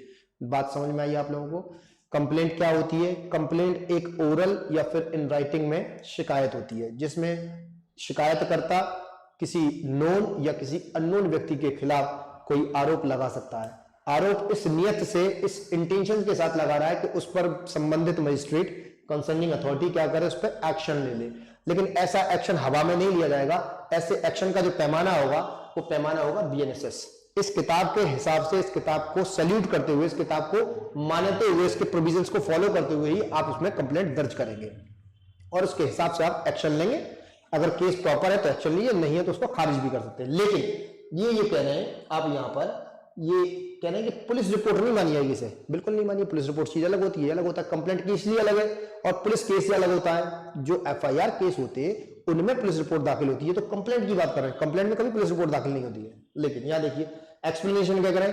बात समझ में आई आप लोगों को। कंप्लेंट क्या होती है, कंप्लेंट एक ओरल या फिर इन राइटिंग में शिकायत होती है, जिसमें शिकायतकर्ता किसी नोन या किसी अननोन व्यक्ति के खिलाफ कोई आरोप लगा सकता है। आरोप इस नियत से, इस इंटेंशन के साथ लगा रहा है कि उस पर संबंधित मजिस्ट्रेट, कंसर्निंग अथॉरिटी क्या करे, उस पर एक्शन ले ले। लेकिन ऐसा एक्शन हवा में नहीं लिया जाएगा, ऐसे एक्शन का जो पैमाना होगा वो पैमाना होगा बीएनएसएस। इस किताब के हिसाब से, इस किताब को सैल्यूट करते हुए, इस किताब को मानते हुए, इसके प्रोविजंस को फॉलो करते हुए ही आप उसमें कंप्लेंट दर्ज करेंगे, और उसके हिसाब से आप एक्शन लेंगे। अगर केस प्रॉपर है तो एक्शन लीजिए, नहीं है तो उसको खारिज भी कर सकते हैं। लेकिन ये कह रहे हैं आप यहां पर, ये कह रहे हैं कि पुलिस रिपोर्ट नहीं मानी जाएगी, इसे बिल्कुल नहीं मानिए। पुलिस रिपोर्ट चीज अलग होती है, अलग होता है, कंप्लेंट केस लिए अलग है, और पुलिस केस से अलग होता है। जो एफआईआर केस होते हैं उनमें पुलिस रिपोर्ट दाखिल होती है, तो कंप्लेंट की बात कर रहे हैं, कंप्लेंट में कभी पुलिस रिपोर्ट दाखिल नहीं होती है। लेकिन यहां देखिए एक्सप्लेनेशन क्या करें,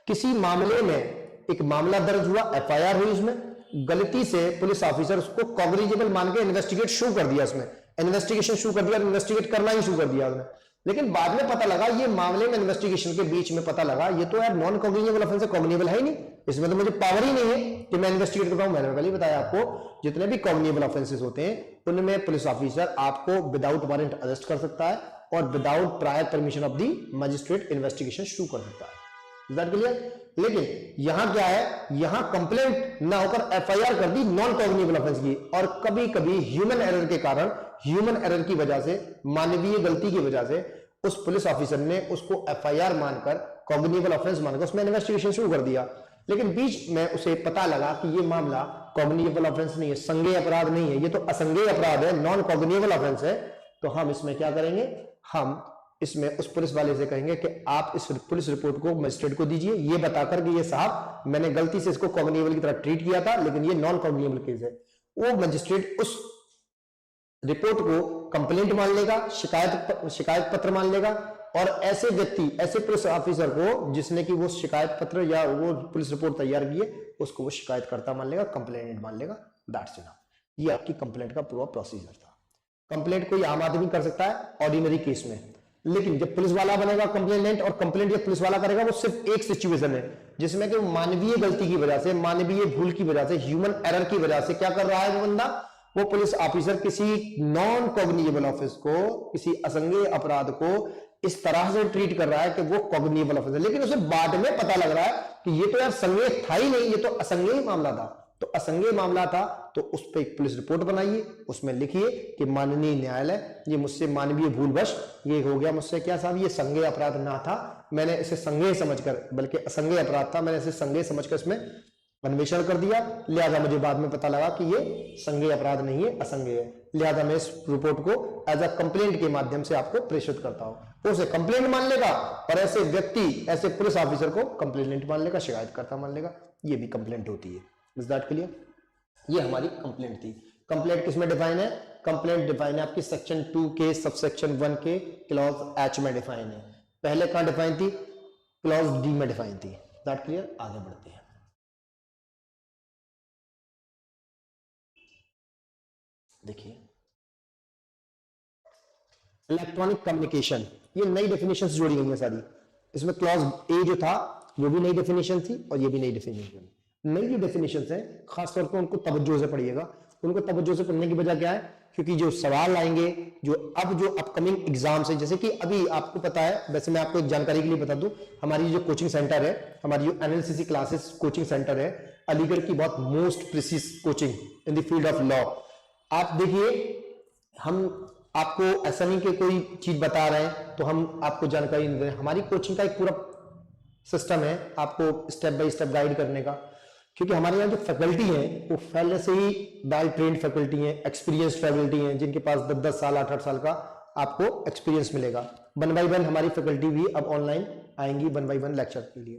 किसी मामले में एक मामला दर्ज हुआ, एफआईआर हुई, उसमें गलती से पुलिस ऑफिसर उसको कॉग्निजेबल मान के इन्वेस्टिगेट शुरू कर दिया, उसमें इन्वेस्टिगेशन शुरू कर दिया, इन्वेस्टिगेट करना ही शुरू कर दिया उसने। लेकिन बाद में पता लगा, ये मामले में इन्वेस्टिगेशन के बीच में पता लगा ये तो यार नॉन कॉग्निजेबल ऑफेंस है, कॉग्निजेबल है ही नहीं, इसमें तो मुझे पावर ही नहीं है कि मैं इन्वेस्टिगेट कर पाऊं। मैंने पहले ही बताया आपको, जितने भी कॉग्निजेबल ऑफेंसेस होते हैं उनमें पुलिस ऑफिसर आपको विदाउट वारंट अरेस्ट कर सकता है, और without prior permission of the magistrate investigation शुरू कर सकता है। Is that clear? लेकिन यहां क्या है, यहां कंप्लेंट ना होकर एफआईआर कर दी नॉन कॉग्निजेबल ऑफेंस की, और कभी कभी ह्यूमन एरर के कारण, ह्यूमन एरर की वजह से, मानवीय गलती की वजह से उस पुलिस ऑफिसर ने उसको एफआईआर मानकर, कॉग्निजेबल ऑफेंस मानकर उसमें इन्वेस्टिगेशन शुरू कर दिया। लेकिन बीच में उसे पता लगा कि ये मामला कॉग्निजेबल ऑफेंस नहीं है, संज्ञेय अपराध नहीं है, ये तो असंज्ञेय अपराध है, नॉन कॉग्निजेबल ऑफेंस है। तो हम इसमें क्या करेंगे, हम इसमें उस पुलिस वाले से कहेंगे कि आप इस पुलिस रिपोर्ट को मजिस्ट्रेट को दीजिए, ये बताकर कि ये साहब मैंने गलती से इसको कॉग्निजेबल की तरह ट्रीट किया था, लेकिन ये नॉन कॉग्निजेबल केस है। वो मजिस्ट्रेट उस रिपोर्ट को कंप्लेंट मान लेगा, शिकायत पत्र मान लेगा, और ऐसे व्यक्ति, ऐसे पुलिस ऑफिसर को जिसने कि वो शिकायत पत्र या वो पुलिस रिपोर्ट तैयार की है, उसको वो शिकायतकर्ता मान लेगा, कंप्लेनेंट मान लेगा। That's enough. ये आपकी कंप्लेंट का पूरा प्रोसीजर था। कंप्लेंट कोई आम आदमी कर सकता है ऑर्डिनरी केस में, लेकिन जब पुलिस वाला बनेगा कंप्लेनेंट, और कंप्लेंट जब पुलिस वाला करेगा, वो सिर्फ एक सिचुएशन है जिसमें कि मानवीय गलती की वजह से, मानवीय भूल की वजह से, ह्यूमन एरर की वजह से क्या कर रहा है वो बंदा, वो पुलिस ऑफिसर किसी नॉन कॉग्निजेबल ऑफेंस को, किसी असंज्ञेय अपराध को इस तरह से ट्रीट कर रहा है कि वो कॉग्निजेबल ऑफेंस है, लेकिन उसे बाद में पता लग रहा है कि ये तो यार संज्ञेय था ही नहीं, ये तो असंज्ञेय मामला था। तो असंज्ञेय मामला था तो उस पर एक पुलिस रिपोर्ट बनाइए, उसमें लिखिए कि माननीय न्यायालय, ये मुझसे मानवीय भूलवश ये हो गया मुझसे, क्या साहब ये संज्ञेय अपराध ना था, मैंने इसे संज्ञेय समझकर, बल्कि असंज्ञेय अपराध था, मैंने इसे संज्ञेय समझकर इसमें अन्वेषण कर दिया, लिहाजा मुझे बाद में पता लगा कि ये संज्ञेय अपराध नहीं है, असंज्ञेय है, लिहाजा मैं इस रिपोर्ट को एज अ कंप्लेंट के माध्यम से आपको प्रेषित करता हूं। तो उसे कंप्लेंट मान लेगा और ऐसे व्यक्ति, ऐसे पुलिस ऑफिसर को कंप्लेंट मान लेगा, शिकायतकर्ता मान लेगा, ये भी कंप्लेंट होती है। Is that clear? ये हमारी कंप्लेंट थी। कंप्लेंट किसमें डिफाइन है? कंप्लेंट डिफाइन है आपकी सेक्शन 2 के सबसेक्शन 1 के क्लॉज एच में डिफाइन है। पहले कहां डिफाइन थी? क्लॉज डी में डिफाइन थी। That clear? आगे बढ़ते हैं। देखिए इलेक्ट्रॉनिक कम्युनिकेशन, ये नई डेफिनेशन जोड़ी गई है सारी। इसमें क्लॉज ए जो था वो भी नई डेफिनेशन थी और ये भी नई डेफिनेशन। नई जो डेफिनेशन है खासतौर पर उनको तवज्जो से पढ़िएगा। उनको तवज्जो से पढ़ने की वजह क्या है? क्योंकि जो सवाल आएंगे, जो अपकमिंग एग्जाम्स है, जैसे कि अभी आपको पता है, वैसे मैं आपको एक जानकारी के लिए बता दूं, हमारी जो कोचिंग सेंटर है, हमारी जो एनएलसीसी क्लासेस कोचिंग सेंटर है, अलीगढ़ की बहुत most precise coaching in the field of law. आप देखिए, हम आपको ऐसा नहीं कि कोई चीज बता रहे हैं तो हम आपको जानकारी नहीं दे रहे। हमारी कोचिंग का एक पूरा सिस्टम है आपको स्टेप बाय स्टेप गाइड करने का, क्योंकि हमारे यहाँ जो फैकल्टी है वो पहले से ही वेल ट्रेन्ड फैकल्टी है, एक्सपीरियंस्ड फैकल्टी है, जिनके पास 10-10 साल 8-8 साल का आपको एक्सपीरियंस मिलेगा। 1 बाय 1 हमारी फैकल्टी भी अब ऑनलाइन आएंगी 1 बाय 1 लेक्चर के लिए।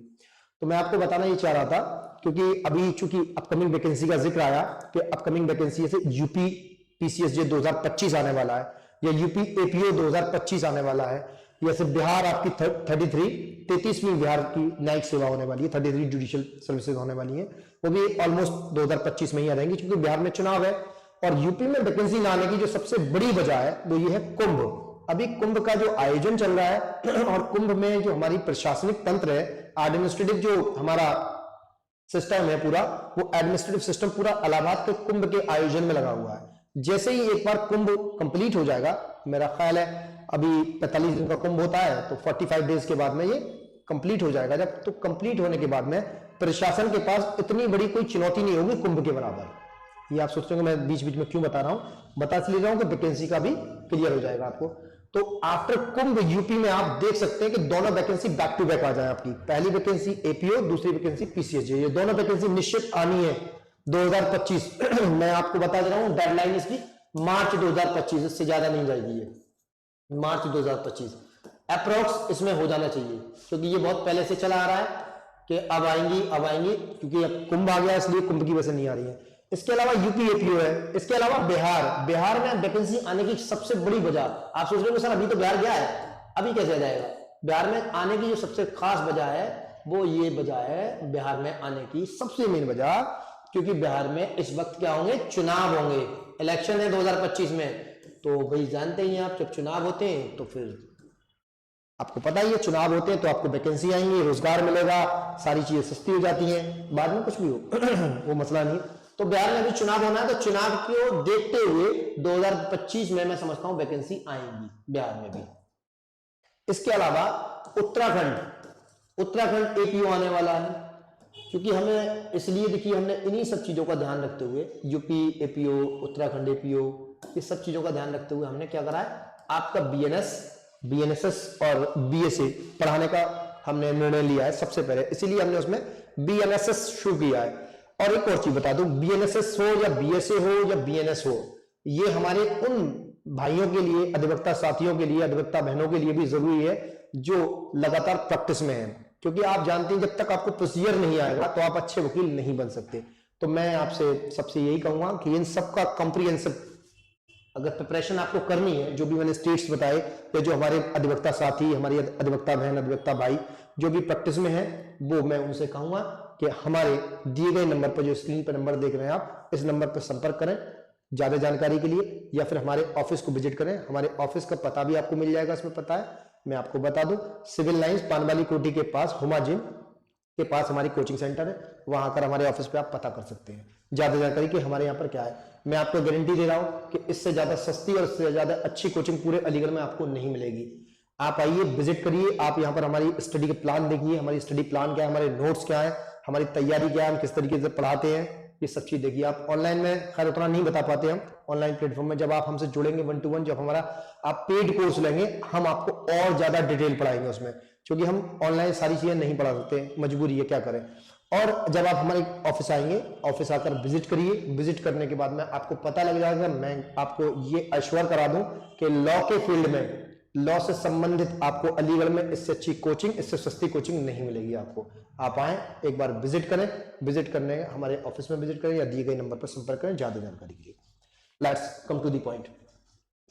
तो मैं आपको बताना ये चाह रहा था, क्योंकि अभी चूंकि अपकमिंग वैकेंसी का जिक्र आया कि अपकमिंग वैकेंसी से यूपी पीसीएसजे 2025 आने वाला है, या यूपी एपीओ 2025 आने वाला है, या फिर बिहार आपकी 33वीं बिहार की न्यायिक सेवा होने वाली है, 33 जुडिशियल सर्विसेज होने वाली है, वो भी ऑलमोस्ट 2025 में ही आ रहेंगी, क्योंकि बिहार में चुनाव है। और यूपी में वैकेंसी ना आने की जो सबसे बड़ी वजह है वो ये है कुंभ। अभी कुंभ का जो आयोजन चल रहा है और कुंभ में जो हमारी प्रशासनिक तंत्र है, एडमिनिस्ट्रेटिव जो हमारा सिस्टम है पूरा, वो एडमिनिस्ट्रेटिव सिस्टम पूरा इलाहाबाद के कुंभ के आयोजन में लगा हुआ है। जैसे ही एक बार कुंभ कंप्लीट हो जाएगा, मेरा ख्याल है अभी 45 दिन का कुंभ होता है, तो 45 डेज के बाद में ये कंप्लीट हो जाएगा। जब तो कंप्लीट होने के बाद में प्रशासन के पास इतनी बड़ी कोई चुनौती नहीं होगी कुंभ के बराबर। ये आप सोचते हो मैं बीच बीच में क्यों बता रहा हूं? बता इसलिए रहा हूं कि वैकेंसी का भी क्लियर हो जाएगा आपको। तो आफ्टर कुंभ यूपी में आप देख सकते हैं कि दोनों वैकेंसी बैक टू बैक आ जाए आपकी। पहली वैकेंसी एपीओ, दूसरी वैकेंसी पीसीएसजे, ये दोनों वैकेंसी निश्चित आनी है 2025। मैं आपको बता दे रहा हूं डेडलाइन इसकी मार्च 2025, इससे ज्यादा नहीं जाएगी ये, मार्च 2025 अप्रोक्स इसमें हो जाना चाहिए, क्योंकि ये बहुत पहले से चला आ रहा है कि अब आएंगी, क्योंकि अब कुंभ आ गया इसलिए कुंभ की वजह से नहीं आ रही है। इसके अलावा यूपी एपीओ है, इसके अलावा बिहार में वैकेंसी आने की सबसे बड़ी वजह, आप सोच रहे हो सर अभी तो बिहार गया है, अभी कैसे जाएगा? बिहार में आने की जो सबसे खास वजह है वो ये वजह है, बिहार में आने की सबसे मेन वजह, क्योंकि बिहार में इस वक्त क्या होंगे? चुनाव होंगे, इलेक्शन है 2025 में। तो भाई जानते ही हैं आप, जब चुनाव होते हैं तो फिर आपको पता ही है, चुनाव होते हैं तो आपको वैकेंसी आएंगी, रोजगार मिलेगा, सारी चीजें सस्ती हो जाती हैं, बाद में कुछ भी हो वो मसला नहीं। तो बिहार में अभी चुनाव होना है, तो चुनाव को देखते हुए 2025 में मैं समझता हूं वैकेंसी आएंगी बिहार में भी। इसके अलावा उत्तराखंड एपीओ आने वाला है, क्योंकि हमें इसलिए देखिए, हमने इन्हीं सब चीजों का ध्यान रखते हुए, यूपी एपीओ, उत्तराखंड एपीओ, ये सब चीजों का ध्यान रखते हुए हमने क्या करा है, आपका बीएनएस और बीएसए पढ़ाने का हमने निर्णय लिया है सबसे पहले, इसीलिए हमने उसमें बीएनएसएस शुरू किया है। और एक और चीज बता दूं, बीएनएसएस हो या बीएसए हो या बीएनएस हो, ये हमारे उन भाइयों के लिए, अधिवक्ता साथियों के लिए, अधिवक्ता बहनों के लिए भी जरूरी है जो लगातार प्रैक्टिस में है, क्योंकि आप जानते हैं जब तक आपको प्रोसीजर नहीं आएगा तो आप अच्छे वकील नहीं बन सकते। तो मैं आपसे सबसे यही कहूंगा कि इन सबका कॉम्प्रिहेंसिव अगर प्रिपरेशन आपको करनी है, जो भी मैंने स्टेट्स बताए, या जो हमारे अधिवक्ता साथी, हमारी अधिवक्ता बहन, अधिवक्ता भाई जो भी प्रैक्टिस में है, वो मैं उनसे कहूंगा कि हमारे दिए गए नंबर पर, जो स्क्रीन पर नंबर देख रहे हैं आप, इस नंबर पर संपर्क करें ज्यादा जानकारी के लिए, या फिर हमारे ऑफिस को विजिट करें। हमारे ऑफिस का पता भी आपको मिल जाएगा, इसमें पता है, मैं आपको बता दूं, सिविल लाइंस पानवाली कोठी के पास, हुमा जिम के पास हमारी कोचिंग सेंटर है, वहां आकर हमारे ऑफिस पे आप पता कर सकते हैं ज्यादा जानकारी कि हमारे यहाँ पर क्या है। मैं आपको गारंटी दे रहा हूं कि इससे ज्यादा सस्ती और इससे ज्यादा अच्छी कोचिंग पूरे अलीगढ़ में आपको नहीं मिलेगी। आप आइए, विजिट करिए, आप यहाँ पर हमारी स्टडी के प्लान देखिए, हमारी स्टडी प्लान क्या है, हमारे नोट्स क्या है, हमारी तैयारी क्या है, हम किस तरीके से पढ़ाते हैं, ये सब चीज देखिए। आप ऑनलाइन में खैर उतना नहीं बता पाते हम, ऑनलाइन प्लेटफॉर्म में जब आप हमसे जुड़ेंगे 1 to 1, जब हमारा आप पेड कोर्स लेंगे, हम आपको और ज्यादा डिटेल पढ़ाएंगे उसमें। क्योंकि हम ऑनलाइन सारी चीजें नहीं पढ़ा सकते, मजबूरी है, क्या करें। और जब आप हमारे ऑफिस आएंगे, ऑफिस आकर विजिट करिए, विजिट करने के बाद में आपको पता लग जाएगा, मैं आपको ये अश्योर करा दूं कि लॉ के फील्ड में, लॉ से संबंधित आपको अलीगढ़ में इससे अच्छी कोचिंग, इससे सस्ती कोचिंग नहीं मिलेगी आपको। आप आए, एक बार विजिट करें, विजिट करने हमारे ऑफिस में विजिट करें या दिए गए नंबर पर संपर्क करें ज्यादा जानकारी के लिए। Let's come to the point.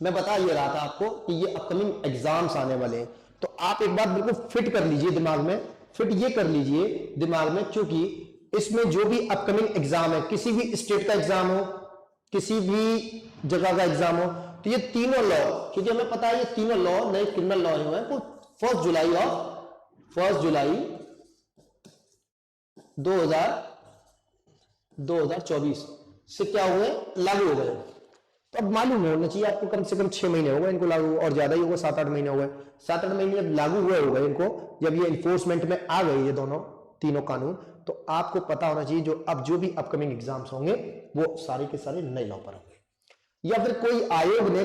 मैं बता ये रहा था आपको कि ये अपकमिंग एग्जाम्स आने वाले हैं, तो आप एक बात बिल्कुल फिट कर लीजिए दिमाग में, फिट ये कर लीजिए दिमाग में, क्योंकि इसमें जो भी अपकमिंग एग्जाम है, किसी भी स्टेट का एग्जाम हो, किसी भी जगह का एग्जाम हो, तो ये तीनों लॉ, क्योंकि हमें पता है ये तीनों लॉ नए क्रिमिनल लॉ हुए हैं, वो 1 जुलाई 2024 से क्या हुए, लागू हो गए। तो अब मालूम होना चाहिए आपको, कम से कम 6 महीने हो गए इनको लागू, और ज्यादा ही होगा, 7-8 महीने हो गए। 7-8 महीने जब लागू हुए हो गए इनको, जब ये इन्फोर्समेंट में आ गए ये दोनों तीनों कानून, तो आपको पता होना चाहिए जो भी अपकमिंग एग्जाम्स होंगे वो सारे के सारे नए लॉ पर होंगे। या फिर कोई आयोग ने,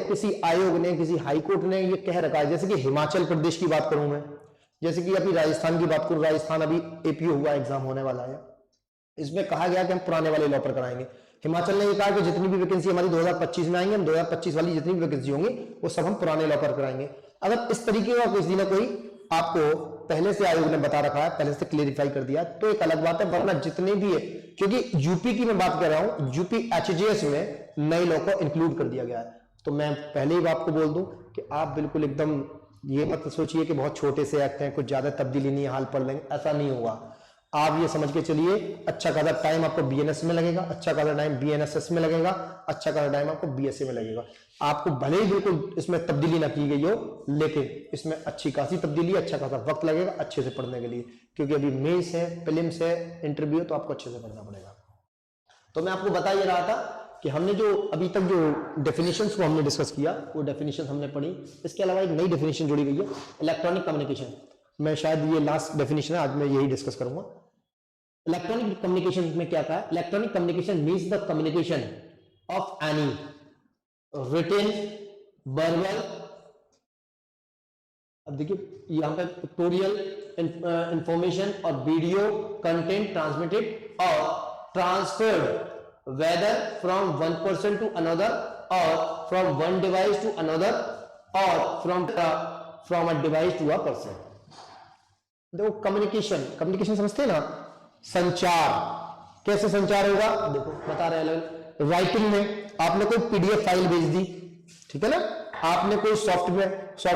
किसी हाई कोर्ट ने ये कह रखा है, जैसे कि हिमाचल प्रदेश की बात करूं मैं, जैसे कि अभी राजस्थान की बात करूं, राजस्थान अभी एपीओ हुआ, एग्जाम होने वाला है, इसमें कहा गया कि हम पुराने वाले लॉ पर कराएंगे। हिमाचल ने ये कहा कि जितनी भी वैकेंसी हमारी 2025 में आएंगे, हम 2025 वाली जितनी भी वैकेंसी होंगी वो सब हम पुराने लॉ पर कराएंगे। अगर इस तरीके का किसी ने कोई आपको पहले से आयोग ने बता रखा है, पहले से क्लेरिफाई कर दिया, तो एक अलग बात है, वरना जितने भी है, क्योंकि यूपी की मैं बात कर रहा हूं, यूपी एचजीएस में नए लॉ को इंक्लूड कर दिया गया है। तो मैं पहले ही आपको बोल दूं कि आप बिल्कुल एकदम ये मत सोचिए कि बहुत छोटे से एक्ट हैं, कुछ ज्यादा तब्दीली नहीं है, हाल पढ़ लेंगे, ऐसा नहीं होगा। आप ये समझ के चलिए, अच्छा खासा टाइम आपको बीएनएस में लगेगा, अच्छा खासा टाइम बीएनएसएस में लगेगा, अच्छा खासा टाइम आपको बीएसए में लगेगा। आपको भले ही बिल्कुल इसमें तब्दीली ना की गई हो, लेकिन इसमें अच्छी खासी तब्दीली, अच्छा खासा वक्त लगेगा अच्छे से पढ़ने के लिए, क्योंकि अभी मेंस है, प्रीलिम्स है, इंटरव्यू है, तो आपको अच्छे से पढ़ना पड़ेगा। तो मैं आपको बता ये रहा था कि हमने जो अभी तक जो डेफिनेशंस को हमने डिस्कस किया, वो डेफिनेशन हमने पढ़ी। इसके अलावा एक नई डेफिनेशन जोड़ी गई है, इलेक्ट्रॉनिक कम्युनिकेशन। मैं शायद ये लास्ट डेफिनेशन है, आज मैं यही डिस्कस करूंगा। इलेक्ट्रॉनिक कम्युनिकेशन में क्या कहा? Electronic communication means the communication of any written, verbal, अब देखिए यहां पे पिक्टोरियल इंफॉर्मेशन और वीडियो कंटेंट ट्रांसमिटेड और transferred whether from one person to another और from one device to another और from a device to a person. देखो communication समझते हैं ना, संचार। कैसे संचार होगा? देखो बता रहे हैं, राइटिंग में आपने कोई पीडीएफ फाइल भेज दी, ठीक है ना, आपने कोई सॉफ्ट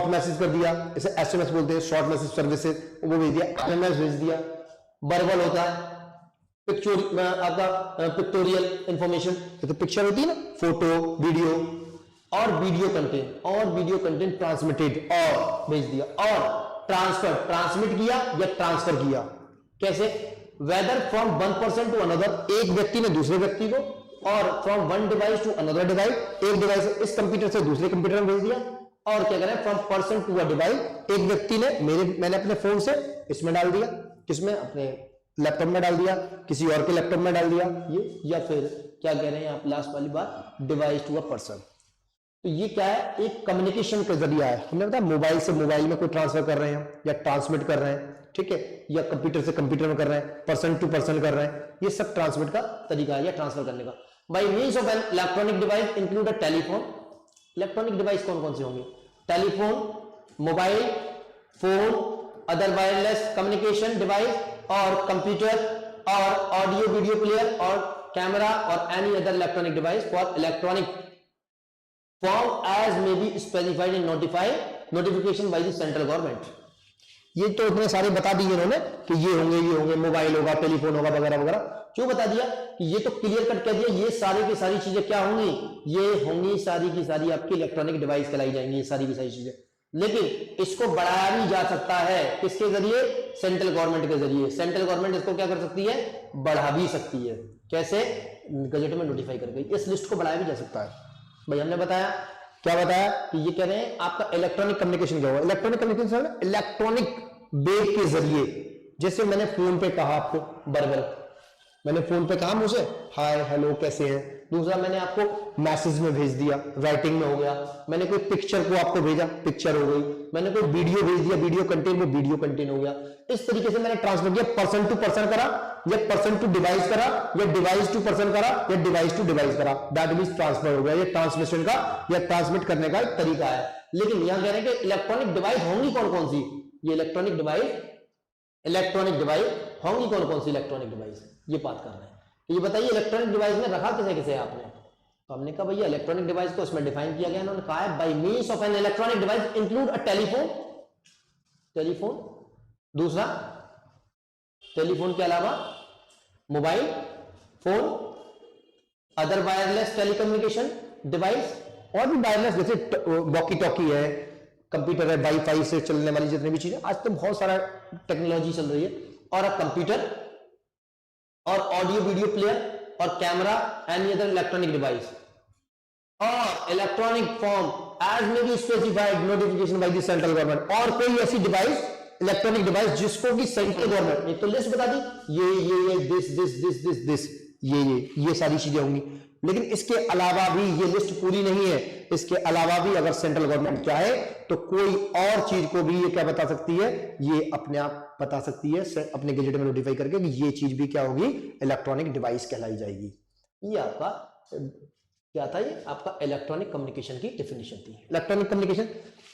मैसेज कर दिया, इसे एसएमएस बोलते हैं, शॉर्ट मैसेज सर्विसेज, वो भेज दिया, एमएमएस भेज दिया। वर्बल होता है आपका पिक्टोरियल इंफॉर्मेशन, तो पिक्चर होती है ना, फोटो, वीडियो, और वीडियो कंटेंट ट्रांसमिटेड और भेज दिया, और ट्रांसमिट किया या ट्रांसफर किया। कैसे? Whether from one person to another, एक व्यक्ति ने दूसरे व्यक्ति को, और from one device to another device, एक डिवाइस इस कंप्यूटर से दूसरे कंप्यूटर में भेज दिया, और क्या करें, from person to a device, एक व्यक्ति ने मैंने अपने फोन से इसमें डाल दिया, किसमें? अपने लैपटॉप में डाल दिया, किसी और के लैपटॉप में डाल दिया ये, या फिर क्या कह रहे हैं आप लास्ट वाली बात, डिवाइस टू अ पर्सन। तो ये क्या है? एक कम्युनिकेशन का जरिया है। हमने बताया मोबाइल से मोबाइल में कोई ट्रांसफर कर रहे हैं या ट्रांसमिट कर रहे हैं, ठीक है, या कंप्यूटर से कंप्यूटर में कर रहे हैं, पर्सन टू पर्सन कर रहे हैं, ये सब ट्रांसमिट का तरीका है या ट्रांसफर करने का। By means of an electronic device include a telephone. Electronic device कौन कौन से होंगे? Telephone, mobile phone, other wireless communication device, और कंप्यूटर, और ऑडियो वीडियो प्लेयर, और कैमरा, और any other electronic device for electronic form as may be specified in notification by the central government. ये तो इतने सारे बता दिए इन्होंने कि ये होंगे, मोबाइल होगा, टेलीफोन होगा, वगैरह वगैरह, क्यों बता दिया कि ये तो क्लियर कट कह दिया, ये सारी की सारी चीजें क्या होंगी? ये होंगी सारी की सारी आपकी इलेक्ट्रॉनिक डिवाइस कहलाई जाएंगी, ये सारी की सारी चीजें। लेकिन इसको बढ़ाया भी जा सकता है, किसके जरिए? सेंट्रल गवर्नमेंट के जरिए। सेंट्रल गवर्नमेंट इसको क्या कर सकती है? बढ़ा भी सकती है। कैसे? गजट में नोटिफाई करके इस लिस्ट को बढ़ाया भी जा सकता है। भाई हमने बताया, क्या बताया कि ये कह रहे हैं आपका इलेक्ट्रॉनिक कम्युनिकेशन क्या होगा? इलेक्ट्रॉनिक कम्युनिकेशन इलेक्ट्रॉनिक वेव के जरिए, जैसे मैंने फोन पे कहा आपको वर्बल, मैंने फोन पे कहा मुझे हाय हेलो कैसे हैं। दूसरा मैंने आपको मैसेज में भेज दिया, राइटिंग में हो गया। मैंने कोई पिक्चर को आपको भेजा, पिक्चर हो गई। मैंने कोई वीडियो भेज दिया, वीडियो कंटेंट में वीडियो कंटेंट हो गया। इस तरीके से मैंने ट्रांसफर किया। पर्सन टू पर्सन करा, या पर्सन टू डिवाइस करा, या डिवाइस टू पर्सन करा, या डिवाइस टू डिवाइस करा, दैट मींस ट्रांसफर हो गया। ये ट्रांसमिशन का या ट्रांसमिट करने का एक तरीका है। लेकिन यहां कह रहे हैं कि इलेक्ट्रॉनिक डिवाइस होंगी कौन कौन सी, ये इलेक्ट्रॉनिक डिवाइस होंगी कौन कौन सी इलेक्ट्रॉनिक डिवाइस, ये बात कर रहे हैं। तो ये बताइए इलेक्ट्रॉनिक डिवाइस में रखा किसे किसे आपने। तो हमने कहा भैया इलेक्ट्रॉनिक डिवाइस को इसमें डिफाइन किया गया, उन्होंने कहा है bye means of an electronic device include a telephone, दूसरा टेलीफोन के अलावा mobile phone, other wireless telecommunication device, और भी वायरलेस जैसे वॉकी टॉकी है, कंप्यूटर है, वाईफाई से चलने वाली जितनी भी चीजें, आज तो बहुत सारा टेक्नोलॉजी चल रही है। और अब कंप्यूटर और ऑडियो वीडियो प्लेयर और camera, any other electronic device और electronic form as may be specified notification by the central government. और कोई ऐसी डिवाइस इलेक्ट्रॉनिक डिवाइस जिसको कि सेंट्रल गवर्नमेंट ने तो लिस्ट बता दी, ये दिस ये सारी चीजें होंगी। लेकिन इसके अलावा भी ये लिस्ट पूरी नहीं है। इसके अलावा भी अगर सेंट्रल गवर्नमेंट चाहे तो कोई और चीज को भी ये क्या बता सकती है, ये अपने आप बता सकती है अपने गैजेट में नोटिफाई करके कि ये चीज भी क्या होगी, इलेक्ट्रॉनिक डिवाइस कहलाई जाएगी। ये आपका क्या था, ये आपका इलेक्ट्रॉनिक कम्युनिकेशन की डेफिनेशन थी। इलेक्ट्रॉनिक कम्युनिकेशन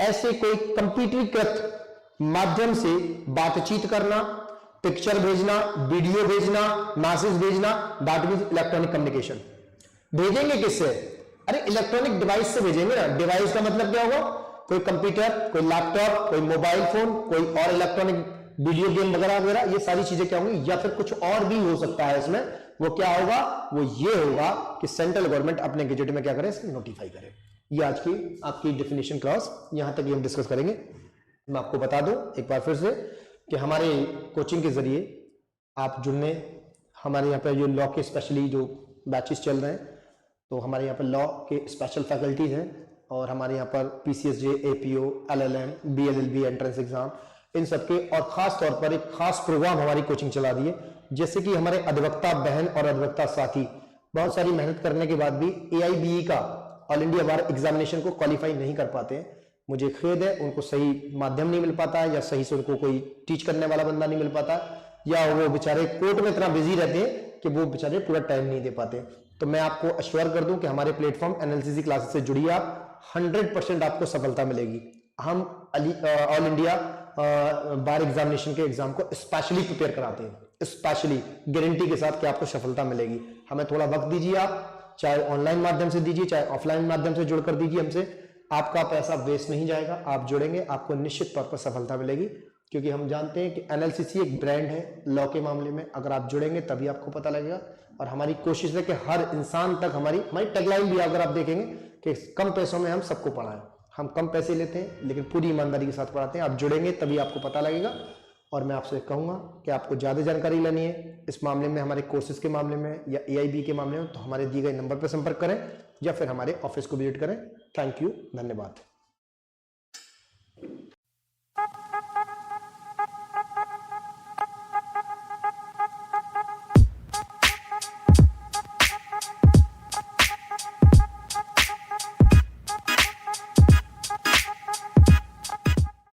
ऐसे कोई कंप्यूटरीकृत माध्यम से बातचीत करना, पिक्चर भेजना, वीडियो भेजना, मैसेज भेजना, दैट मींस इलेक्ट्रॉनिक कम्युनिकेशन। भेजेंगे किससे, अरे इलेक्ट्रॉनिक डिवाइस से भेजेंगे ना। डिवाइस का मतलब क्या होगा, कोई कंप्यूटर, कोई लैपटॉप, कोई मोबाइल फोन, कोई और इलेक्ट्रॉनिक वीडियो गेम वगैरह वगैरह, ये सारी चीजें क्या होंगी, या फिर कुछ और भी हो सकता है इसमें। वो क्या होगा, वो ये होगा कि सेंट्रल गवर्नमेंट अपने गैजेट में क्या करे, इसको नोटिफाई करे। ये आज की आपकी डेफिनेशन क्लास यहां तक हम डिस्कस करेंगे। मैं आपको बता दूं एक बार फिर से कि हमारे कोचिंग के जरिए आप जुड़ने, हमारे यहाँ पे जो लॉ के स्पेशली जो बैचेस चल रहे हैं, तो हमारे यहाँ पर लॉ के स्पेशल फैकल्टीज हैं, और हमारे यहाँ पर PCSJ, APO, LLM, BLLB entrance exam, इन सबके और खास तौर पर एक खास प्रोग्राम हमारी कोचिंग चला रही है। जैसे कि हमारे अधिवक्ता बहन और अधिवक्ता साथी बहुत सारी मेहनत करने के बाद भी AIBE का ऑल इंडिया बार एग्जामिनेशन को क्वालिफाई नहीं कर पाते हैं। मुझे खेद है, उनको सही माध्यम नहीं मिल पाता है, या सही से उनको कोई टीच करने वाला बंदा नहीं मिल पाता, या वो बेचारे कोर्ट में इतना बिजी रहते हैं कि वो बेचारे पूरा टाइम नहीं दे पाते। तो मैं आपको अश्योर कर दूं कि हमारे प्लेटफॉर्म NLCC क्लासेस से जुड़िए आप, 100% आपको सफलता मिलेगी। हम ऑल इंडिया बार एग्जामिनेशन के एग्जाम को स्पेशली प्रिपेयर कराते हैं, स्पेशली गारंटी के साथ कि आपको सफलता मिलेगी। हमें थोड़ा वक्त दीजिए आप, चाहे ऑनलाइन माध्यम से दीजिए, चाहे ऑफलाइन माध्यम से जुड़कर दीजिए हमसे। आपका पैसा वेस्ट नहीं जाएगा, आप जुड़ेंगे, आपको निश्चित तौर पर सफलता मिलेगी। क्योंकि हम जानते हैं कि NLCC एक ब्रांड है लॉ के मामले में। अगर आप जुड़ेंगे तभी आपको पता लगेगा। और हमारी कोशिश है कि हर इंसान तक हमारी टैगलाइन भी अगर आप देखेंगे कि कम पैसों में हम सबको पढ़ाएं। हम कम पैसे लेते हैं लेकिन पूरी ईमानदारी के साथ पढ़ाते हैं। आप जुड़ेंगे तभी आपको पता लगेगा। और मैं आपसे कहूंगा कि आपको ज़्यादा जानकारी लेनी है इस मामले में, हमारे कोर्सेज के मामले में या AIB के मामले में, तो हमारे दिए गए नंबर पर संपर्क करें या फिर हमारे ऑफिस को विजिट करें। थैंक यू, धन्यवाद।